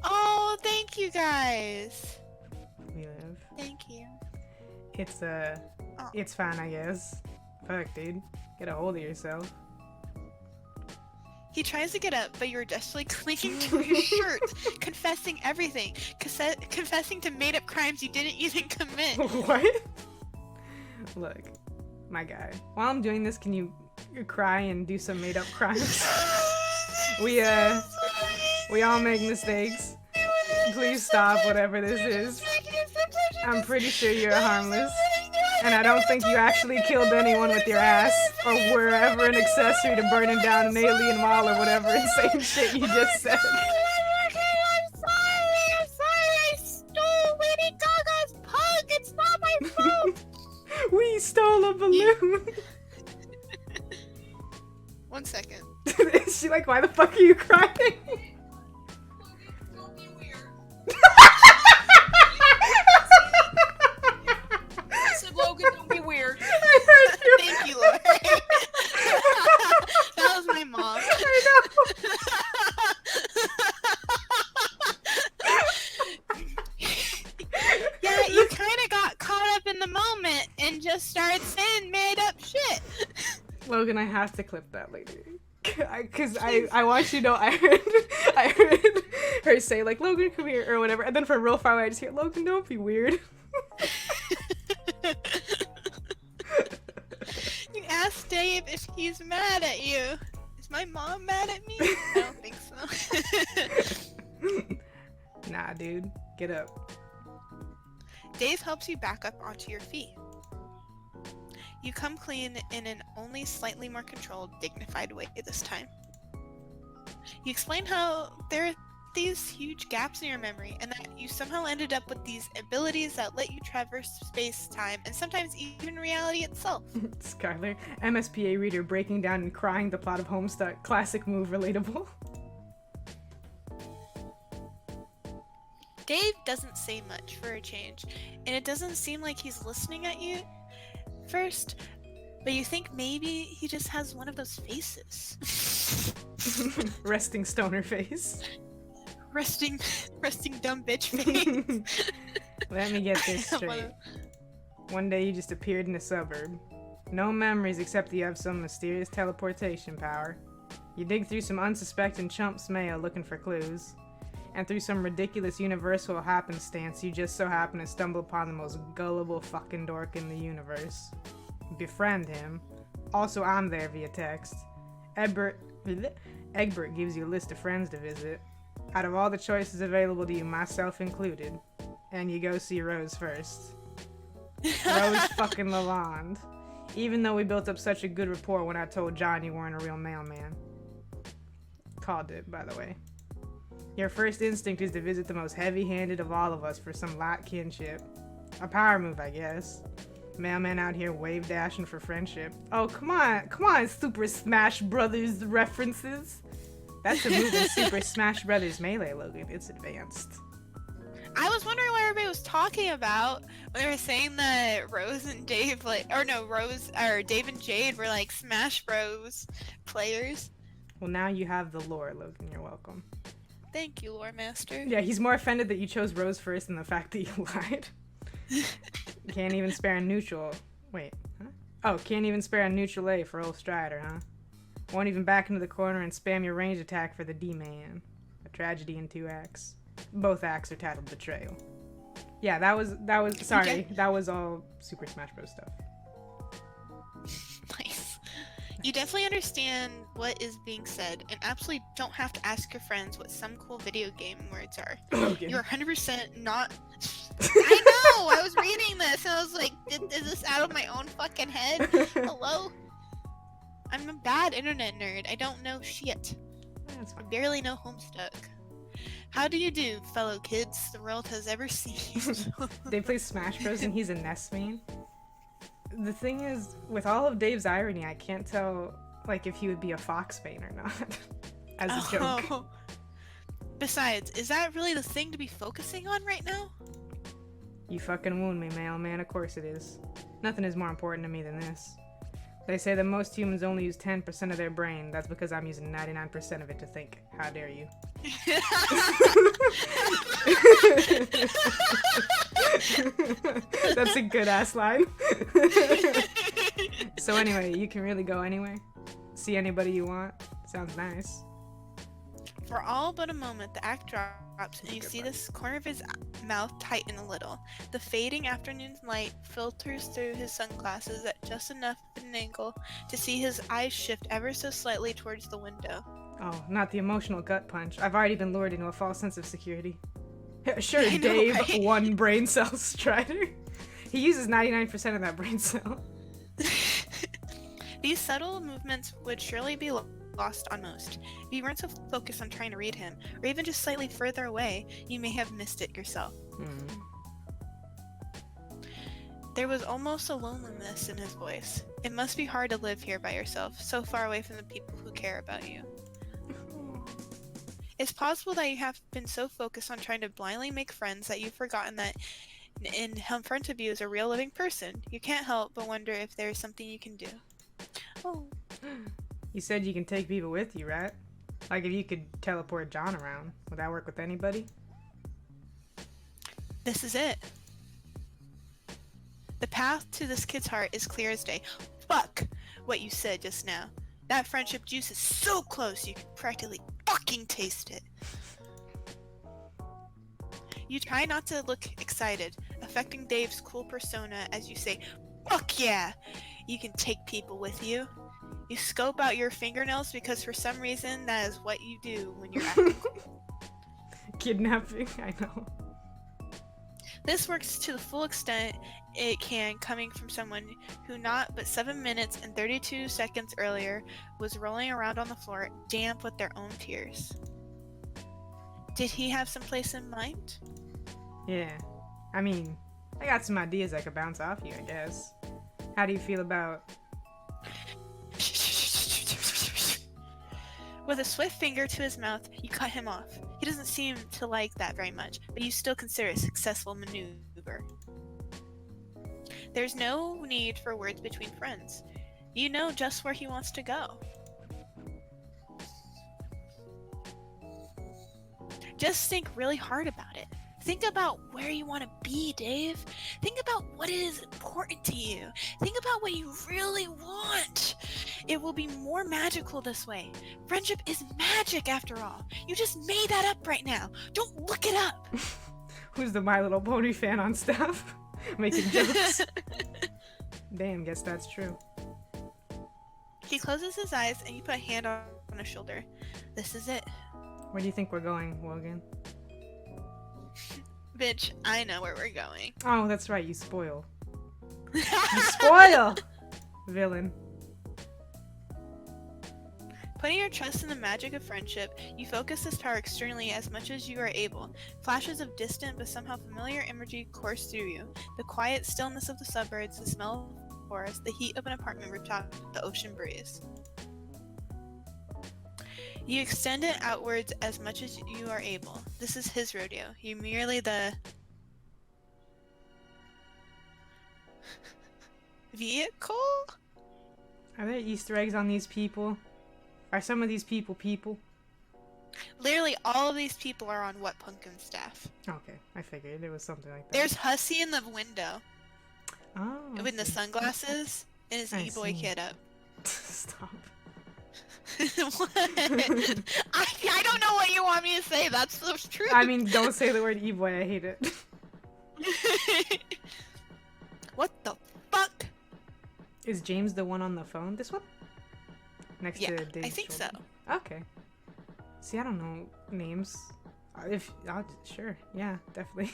Oh, thank you guys. We live. Thank you. It's fine, I guess. Fuck, dude. Get a hold of yourself. He tries to get up, but you're desperately clinging to his shirt, confessing everything, confessing to made-up crimes you didn't even commit. What? Look, my guy. While I'm doing this, can you cry and do some made-up crimes? We all make mistakes. Please stop whatever this is. I'm pretty sure you're harmless. And I don't think you actually killed anyone with your ass, or were ever an accessory to burning down an alien mall or whatever insane shit you just said. I'm sorry, I stole Lady Gaga's pug, it's not my fault! We stole a balloon! 1 second. Is she like, why the fuck are you crying? Don't be weird. I said, Logan, don't be weird. I heard you. Thank you, Lord. That was my mom. I Yeah, you kind of got caught up in the moment and just started saying made up shit. know. Logan, I have to clip that later. Cause I want you to know I heard her say like, Logan, come here, or whatever, and then for real far away I just hear, Logan, don't be weird. You asked Dave if he's mad at you. Is my mom mad at me? I don't think so. Nah, dude, get up. Dave helps you back up onto your feet. You come clean in an only slightly more controlled, dignified way this time. You explain how there are these huge gaps in your memory, and that you somehow ended up with these abilities that let you traverse space, time, and sometimes even reality itself. Skylar, MSPA reader breaking down and crying the plot of Homestuck. Classic move, relatable. Dave doesn't say much for a change, and it doesn't seem like he's listening at you first, but you think maybe he just has one of those faces. Resting stoner face. resting dumb bitch face. Let me get this straight. One day you just appeared in a suburb. No memories except you have some mysterious teleportation power. You dig through some unsuspecting chump's mail looking for clues. And through some ridiculous universal happenstance, you just so happen to stumble upon the most gullible fucking dork in the universe. Befriend him. Also, I'm there via text. Egbert gives you a list of friends to visit. Out of all the choices available to you, myself included. And you go see Rose first. Rose fucking Lalonde. Even though we built up such a good rapport when I told John you weren't a real mailman. Called it, by the way. Your first instinct is to visit the most heavy-handed of all of us for some light kinship. A power move, I guess. Mailman out here wave dashing for friendship. Oh, come on, Super Smash Brothers references. That's the move in Super Smash Brothers Melee, Logan. It's advanced. I was wondering what everybody was talking about when they were saying that Rose and Dave, Dave and Jade were like Smash Bros players. Well, now you have the lore, Logan. You're welcome. Thank you, Lore Master. Yeah, he's more offended that you chose Rose first than the fact that you lied. Can't even spare a neutral. Wait, huh? Oh, can't even spare a neutral A for old Strider, huh? Won't even back into the corner and spam your range attack for the D-Man. A tragedy in 2 acts. Both acts are titled Betrayal. Yeah, that was sorry, Okay. That was all Super Smash Bros. Stuff. Nice. You definitely understand what is being said, and absolutely don't have to ask your friends what some cool video game words are. Logan. You're 100% not. I know! I was reading this and I was like, is this out of my own fucking head? Hello? I'm a bad internet nerd. I don't know shit. That's I fine. barely know Homestuck. How do you do, fellow kids the world has ever seen? They play Smash Bros. And he's a NES main. The thing is, with all of Dave's irony, I can't tell like if he would be a Fox main or not. As a joke. Oh. Besides, is that really the thing to be focusing on right now? You fucking wound me, mailman. Of course it is. Nothing is more important to me than this. They say that most humans only use 10% of their brain. That's because I'm using 99% of it to think. How dare you? That's a good ass line. So anyway, you can really go anywhere. See anybody you want. Sounds nice. For all but a moment, the act drops, and you see this corner of his mouth tighten a little. The fading afternoon light filters through his sunglasses at just enough of an angle to see his eyes shift ever so slightly towards the window. Oh, not the emotional gut punch. I've already been lured into a false sense of security. Sure, I know, Dave, right? one brain cell strider. He uses 99% of that brain cell. These subtle movements would surely be lost on most. If you weren't so focused on trying to read him, or even just slightly further away, you may have missed it yourself. There was almost a loneliness in his voice. It must be hard to live here by yourself, so far away from the people who care about you. It's possible that you have been so focused on trying to blindly make friends that you've forgotten that in front of you is a real living person. You can't help but wonder if there is something you can do. Oh. You said you can take people with you, right? Like if you could teleport John around, would that work with anybody? This is it. The path to this kid's heart is clear as day. Fuck what you said just now. That friendship juice is so close you can practically fucking taste it. You try not to look excited, affecting Dave's cool persona as you say, "Fuck yeah! You can take people with you." You scope out your fingernails because for some reason that is what you do when you're acting. Kidnapping, I know. This works to the full extent it can, coming from someone who not but 7 minutes and 32 seconds earlier was rolling around on the floor, damp with their own tears. Did he have some place in mind? Yeah. I mean, I got some ideas I could bounce off you, I guess. How do you feel about... With a swift finger to his mouth, you cut him off. He doesn't seem to like that very much, but you still consider it a successful maneuver. There's no need for words between friends. You know just where he wants to go. Just think really hard about it. Think about where you want to be, Dave. Think about what is important to you. Think about what you really want. It will be more magical this way. Friendship is magic after all. You just made that up right now. Don't look it up. Who's the My Little Pony fan on staff? Making jokes. Damn, guess that's true. He closes his eyes and you put a hand on his shoulder. This is it. Where do you think we're going, Logan? Bitch, I know where we're going. Oh, that's right, you spoil. You spoil! Villain. Putting your trust in the magic of friendship, you focus this power externally as much as you are able. Flashes of distant but somehow familiar imagery course through you. The quiet stillness of the suburbs, the smell of the forest, the heat of an apartment rooftop, the ocean breeze. You extend it outwards as much as you are able. This is his rodeo. You merely the vehicle? Are there Easter eggs on these people? Are some of these people? Literally all of these people are on What Pumpkin staff. Okay, I figured there was something like that. There's Hussy in the window Oh, I with the see. sunglasses and his I e-boy see. kid up. Stop. What? I don't know what you want me to say. That's the truth. I mean, don't say the word e-boy, I hate it. What the fuck? Is James the one on the phone? This one? Next Yeah, to Dave's I think shoulder? Okay. See, I don't know names. Sure, yeah, definitely.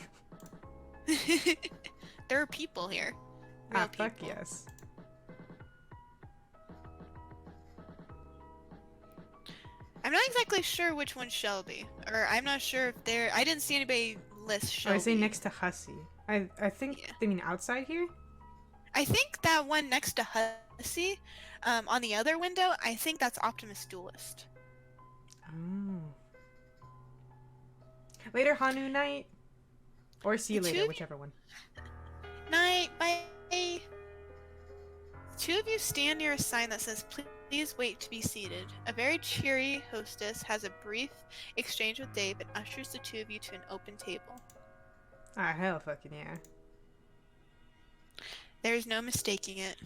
There are people here. Real Fuck people. yes. I'm not exactly sure which one's Shelby, or I'm not sure if they're. I didn't see anybody list Oh, Shelby. I say next to Hussy. I think Yeah. they mean outside here? I think that one next to Hussy, on the other window, I think that's Optimus Duelist. Oh. Later, Hanu night? Or see you The two later, of you- whichever one. Night, bye. Two of you stand near a sign that says, "Please wait to be seated." A very cheery hostess has a brief exchange with Dave and ushers the two of you to an open table. Ah, hell fucking yeah. There is no mistaking it.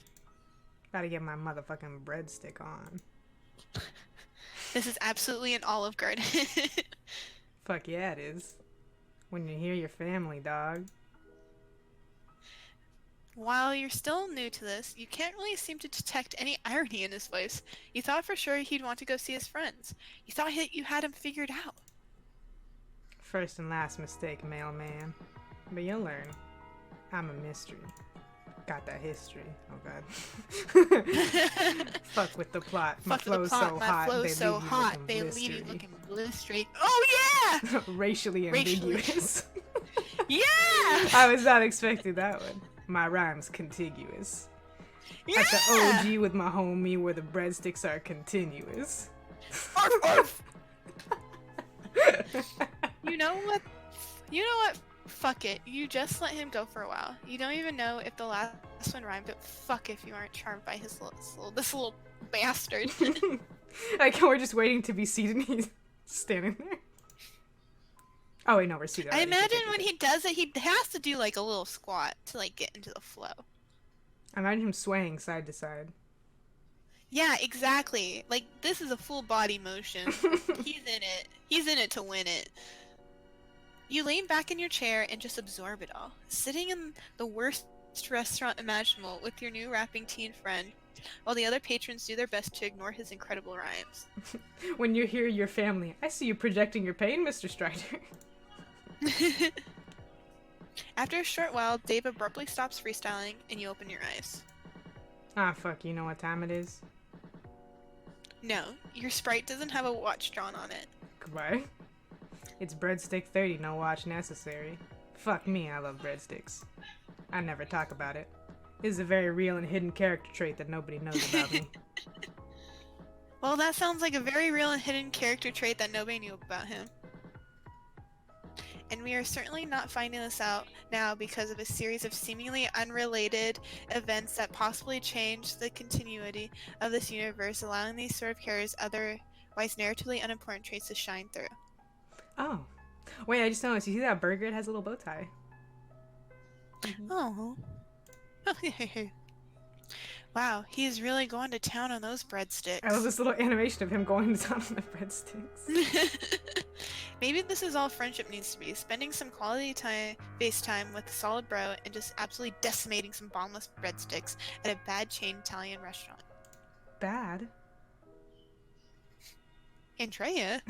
Gotta get my motherfucking breadstick on. This is absolutely an Olive Garden. Fuck yeah, it is. When you hear your family, dog. While you're still new to this, you can't really seem to detect any irony in his voice. You thought for sure he'd want to go see his friends. You thought you had him figured out. First and last mistake, mailman. But you'll learn. I'm a mystery. Got that history. Oh god. Fuck with the plot. My Fuck with the flow's plot. so My hot. flow's They so leave you hot. looking They leave you blistery. looking blistery. Oh yeah! Racially ambiguous. Yeah! I was not expecting that one. My rhyme's contiguous. Yeah! At the OG with my homie where the breadsticks are continuous. Arf, arf. You know what? You know what? Fuck it. You just let him go for a while. You don't even know if the last one rhymed, but fuck if you aren't charmed by this little bastard. Like we're just waiting to be seated and he's standing there. Oh wait, no, we're seated. I already. imagine when he does it, he has to do like a little squat to like get into the flow. I imagine him swaying side to side. Yeah, exactly. Like this is a full body motion. He's in it. He's in it to win it. You lean back in your chair and just absorb it all. Sitting in the worst restaurant imaginable with your new rapping teen friend, while the other patrons do their best to ignore his incredible rhymes. When you hear your family, I see you projecting your pain, Mr. Strider. After a short while, Dave abruptly stops freestyling and you open your eyes. Ah, fuck, you know what time it is? No, your sprite doesn't have a watch drawn on it. Goodbye. It's breadstick 30, no watch necessary. Fuck me, I love breadsticks. I never talk about it. This is a very real and hidden character trait that nobody knows about me. Well, that sounds like a very real and hidden character trait that nobody knew about him. And we are certainly not finding this out now because of a series of seemingly unrelated events that possibly change the continuity of this universe, allowing these sort of characters' otherwise narratively unimportant traits to shine through. Oh. Wait, I just noticed. You see that burger? It has a little bow tie. Oh. Wow, he's really going to town on those breadsticks. I love this little animation of him going down on the breadsticks. Maybe this is all friendship needs to be. Spending some quality time, face time with a solid bro and just absolutely decimating some bombless breadsticks at a bad chain Italian restaurant. Bad? Andrea?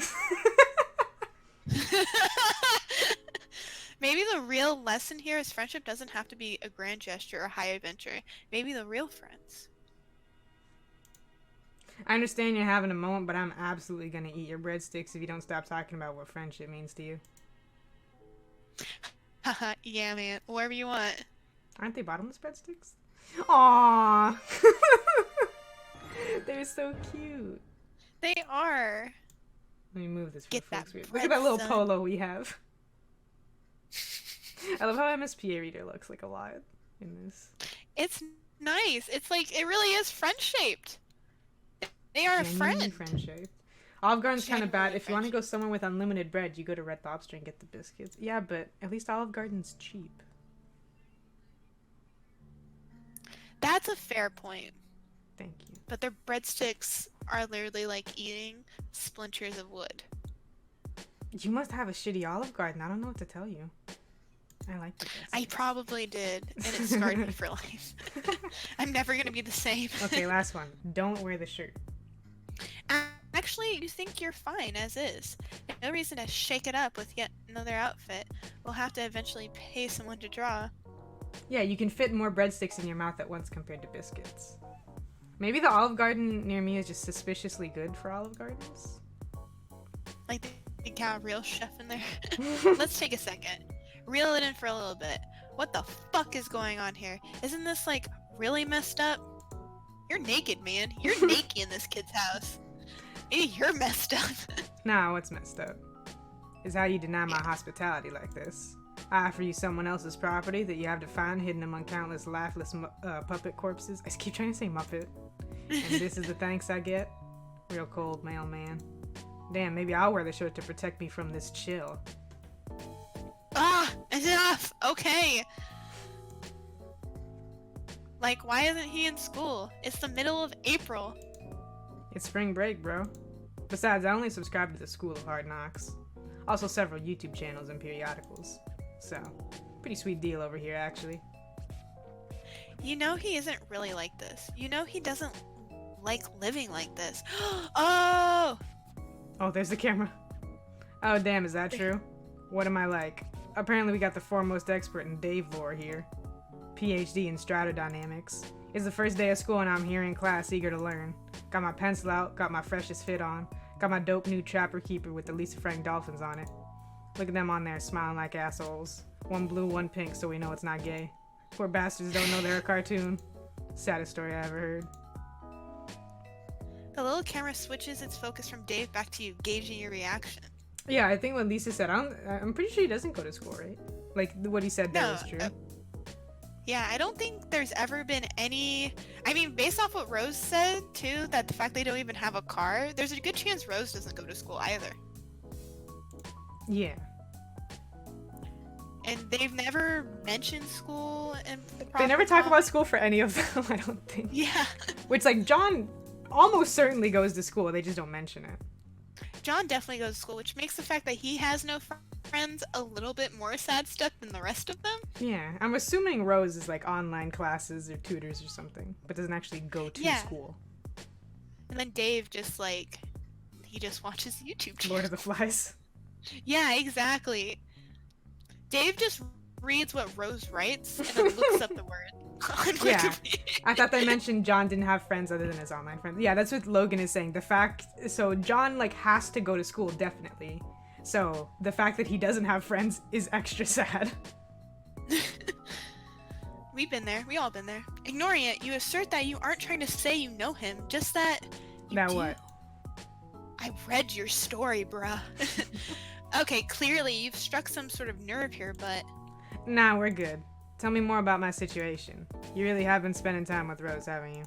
Maybe the real lesson here is friendship doesn't have to be a grand gesture or high adventure. Maybe the real friends. I understand you're having a moment, but I'm absolutely gonna eat your breadsticks if you don't stop talking about what friendship means to you. Haha, yeah man, whatever you want. Aren't they bottomless breadsticks? Aww! They're so cute. They are. Let me move this for Get folks. that Look bread, at that little son. polo we have. I love how MSPA reader looks like a lot in this. It's nice. It's like, it really is friend-shaped. They are a Genuinely friend. friend-shaped. Olive Garden's kind of bad. Genuinely If you want to go somewhere with unlimited bread, you go to Red Lobster and get the biscuits. Yeah, but at least Olive Garden's cheap. That's a fair point. Thank you. But their breadsticks are literally like eating splinters of wood. You must have a shitty Olive Garden. I don't know what to tell you. I like the I probably did, and it scarred me for life. I'm never gonna be the same. Okay, last one. Don't wear the shirt. Actually, you think you're fine as is. No reason to shake it up with yet another outfit. We'll have to eventually pay someone to draw. Yeah, you can fit more breadsticks in your mouth at once compared to biscuits. Maybe the Olive Garden near me is just suspiciously good for Olive Gardens. Like they got a real chef in there. Let's take a second. Reel it in for a little bit. What the fuck is going on here? Isn't this like really messed up? You're naked, man. You're naked in this kid's house. Maybe you're messed up. Nah, what's messed up is how you deny my hospitality like this. I offer you someone else's property that you have to find hidden among countless lifeless puppet corpses. I just keep trying to say Muppet. And this is the thanks I get? Real cold mailman. Damn, maybe I'll wear the shirt to protect me from this chill. Ah, enough. Okay. Like, why isn't he in school? It's the middle of April. It's spring break, bro. Besides, I only subscribe to the School of Hard Knocks. Also several YouTube channels and periodicals. So, pretty sweet deal over here, actually. You know he isn't really like this. You know he doesn't like living like this. Oh! Oh, there's the camera. Oh, damn, is that true? What am I like? Apparently we got the foremost expert in Dave lore here. PhD in stratodynamics. It's the first day of school and I'm here in class eager to learn. Got my pencil out, got my freshest fit on. Got my dope new Trapper Keeper with the Lisa Frank dolphins on it. Look at them on there smiling like assholes. One blue, one pink, so we know it's not gay. Poor bastards don't know they're a cartoon. Saddest story I ever heard. The little camera switches its focus from Dave back to you, gauging your reaction. Yeah, I think what Lisa said, I'm pretty sure he doesn't go to school, right? Like, what he said there was true. Yeah, I don't think there's ever been any... I mean, based off what Rose said, too, that the fact they don't even have a car, there's a good chance Rose doesn't go to school either. Yeah. And they've never mentioned school in the They never talk about school for any of them, I don't think. Yeah. Which, like, John almost certainly goes to school, they just don't mention it. John definitely goes to school, which makes the fact that he has no friends a little bit more sad stuff than the rest of them. Yeah, I'm assuming Rose is like online classes or tutors or something, but doesn't actually go to school. And then Dave just like, he just watches YouTube channels. Lord of the Flies. Yeah, exactly. Dave just reads what Rose writes and then looks up the word. Yeah, I thought they mentioned John didn't have friends other than his online friends. Yeah, that's what Logan is saying. So John like has to go to school definitely. So the fact that he doesn't have friends is extra sad. We've been there. We all been there. Ignoring it, you assert that you aren't trying to say you know him, just that you That do. what? I read your story, bruh. Okay, clearly you've struck some sort of nerve here, but... Nah, we're good. Tell me more about my situation. You really have been spending time with Rose, haven't you?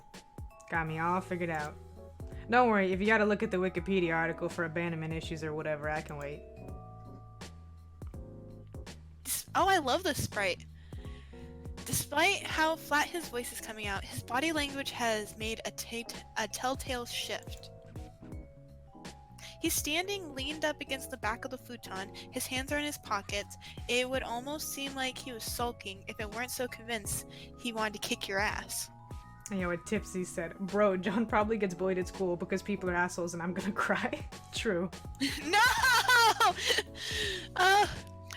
Got me all figured out. Don't worry, if you gotta look at the Wikipedia article for abandonment issues or whatever, I can wait. Oh, I love this sprite. Despite how flat his voice is coming out, his body language has made a telltale shift. He's standing leaned up against the back of the futon, his hands are in his pockets. It would almost seem like he was sulking if it weren't so convinced he wanted to kick your ass. You know what Tipsy said? Bro, John probably gets bullied at school because people are assholes and I'm gonna cry. True. No!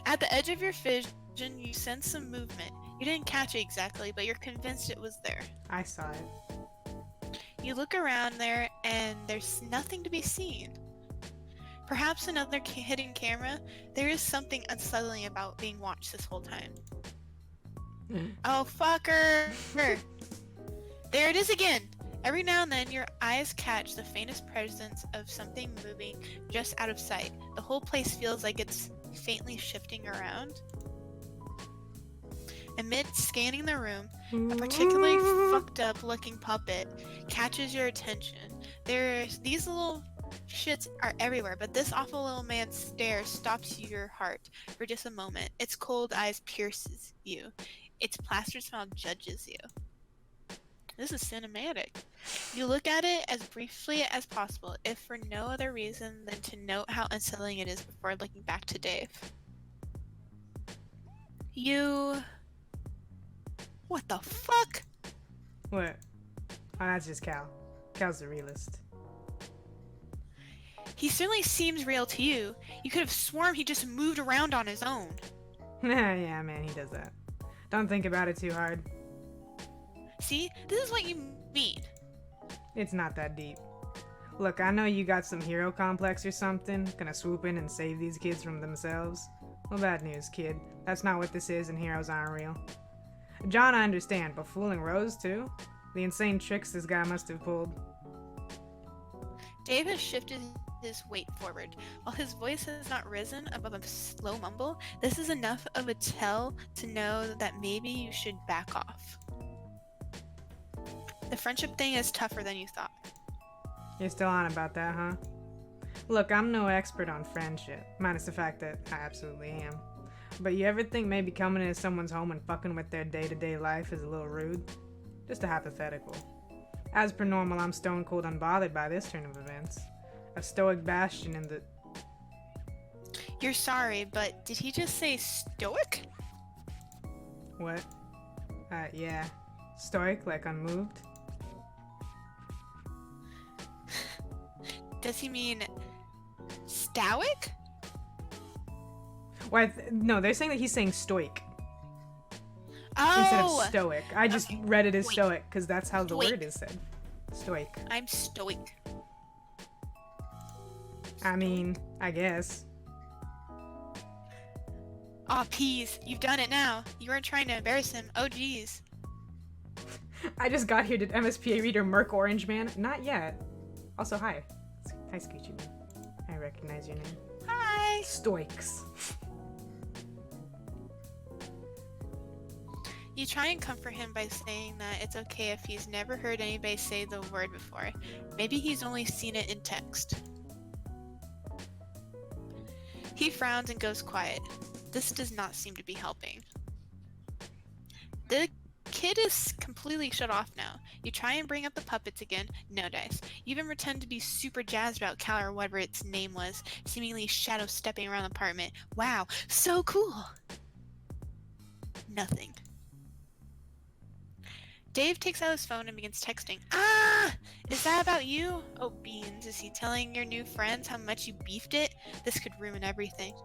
At the edge of your vision, you sense some movement. You didn't catch it exactly, but you're convinced it was there. I saw it. You look around there, and there's nothing to be seen. Perhaps another hidden camera? There is something unsettling about being watched this whole time. Oh, fucker! There it is again! Every now and then, your eyes catch the faintest presence of something moving just out of sight. The whole place feels like it's faintly shifting around. Amid scanning the room, a particularly fucked up looking puppet catches your attention. These little shits are everywhere, but this awful little man's stare stops your heart for just a moment. Its cold eyes pierces you. Its plastered smile judges you. This is cinematic. You look at it as briefly as possible, if for no other reason than to note how unsettling it is before looking back to Dave. What the fuck? What? Oh, that's just Cal. Cal's the realist. He certainly seems real to you. You could have sworn he just moved around on his own. Yeah, man, he does that. Don't think about it too hard. See? This is what you mean. It's not that deep. Look, I know you got some hero complex or something, gonna swoop in and save these kids from themselves. Well, bad news, kid. That's not what this is, and heroes aren't real. John, I understand, but fooling Rose, too? The insane tricks this guy must have pulled. Dave has shifted his weight forward. While his voice has not risen above a slow mumble, this is enough of a tell to know that maybe you should back off. The friendship thing is tougher than you thought. You're still on about that, huh? Look, I'm no expert on friendship, minus the fact that I absolutely am. But you ever think maybe coming into someone's home and fucking with their day-to-day life is a little rude? Just a hypothetical. As per normal, I'm stone cold unbothered by this turn of events. a stoic bastion in the. You're sorry, but did he just say stoic? What? Yeah. Stoic, like unmoved? Does he mean stoic? Why? No, they're saying that he's saying stoic Oh! instead of stoic. I just Okay. read it as Stoic. stoic because that's how the Stoic. word is said. Stoic. I'm stoic. I mean, I guess. Aw, peas. You've done it now. You weren't trying to embarrass him. Oh, geez. I just got here. Did MSPA reader Merc Orange Man? Not yet. Also, hi. Hi, Scoochie Man. I recognize your name. Hi! Stoics. You try and comfort him by saying that it's okay if he's never heard anybody say the word before. Maybe he's only seen it in text. He frowns and goes quiet. This does not seem to be helping. The kid is completely shut off now. You try and bring up the puppets again, no dice. You even pretend to be super jazzed about Cal or whatever its name was, seemingly shadow stepping around the apartment. Wow, so cool! Nothing. Dave takes out his phone and begins texting. Ah! Is that about you? Oh, beans. Is he telling your new friends how much you beefed it? This could ruin everything.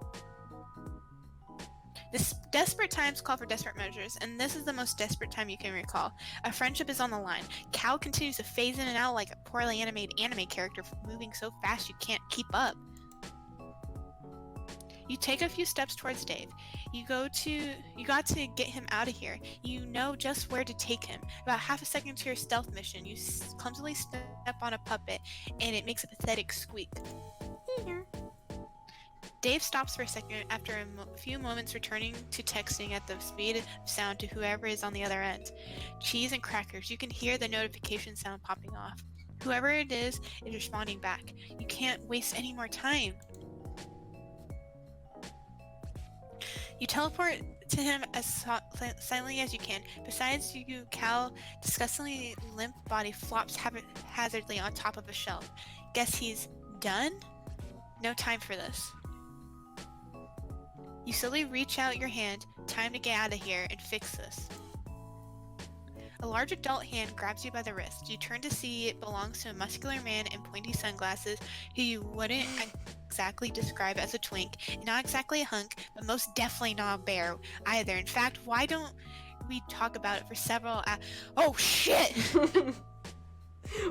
This desperate times call for desperate measures, and this is the most desperate time you can recall. A friendship is on the line. Cal continues to phase in and out like a poorly animated anime character moving so fast you can't keep up. You take a few steps towards Dave. You got to get him out of here. You know just where to take him. About half a second to your stealth mission, you clumsily step on a puppet, and it makes a pathetic squeak. Dave stops for a second after a few moments, returning to texting at the speed of sound to whoever is on the other end. Cheese and crackers. You can hear the notification sound popping off. Whoever it is responding back. You can't waste any more time. You teleport to him as silently as you can. Besides you, Cal, disgustingly limp body flops haphazardly on top of a shelf. Guess he's done? No time for this. You slowly reach out your hand. Time to get out of here and fix this. A large adult hand grabs you by the wrist. You turn to see it belongs to a muscular man in pointy sunglasses who you wouldn't exactly describe as a twink, and not exactly a hunk, but most definitely not a bear either. In fact, why don't we talk about it for several Oh shit!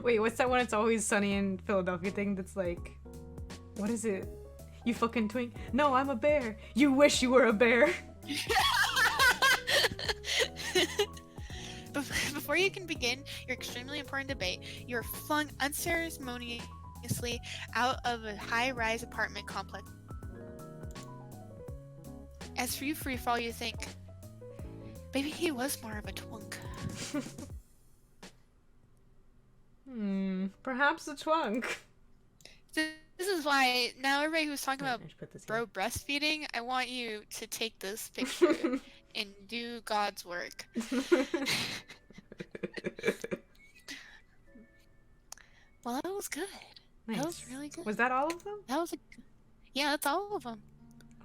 Wait, what's that one? It's Always Sunny in Philadelphia thing that's like, what is it? You fucking twink? No, I'm a bear. You wish you were a bear. Before you can begin your extremely important debate, you're flung unceremoniously out of a high-rise apartment complex. As for you, Freefall, you think, maybe he was more of a twunk. Perhaps a twunk. This is why now everybody who's talking about I should put this bro breastfeeding, I want you to take this picture and do God's work. Well, that was good. Nice. That was really good. Was that all of them? That was yeah, that's all of them.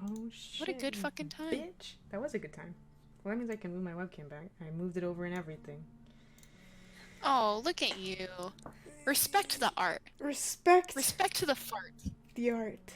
Oh shit. What a good fucking time. Bitch. That was a good time. Well, that means I can move my webcam back. I moved it over and everything. Oh, look at you. Respect the art. Respect Respect to the fart. the art.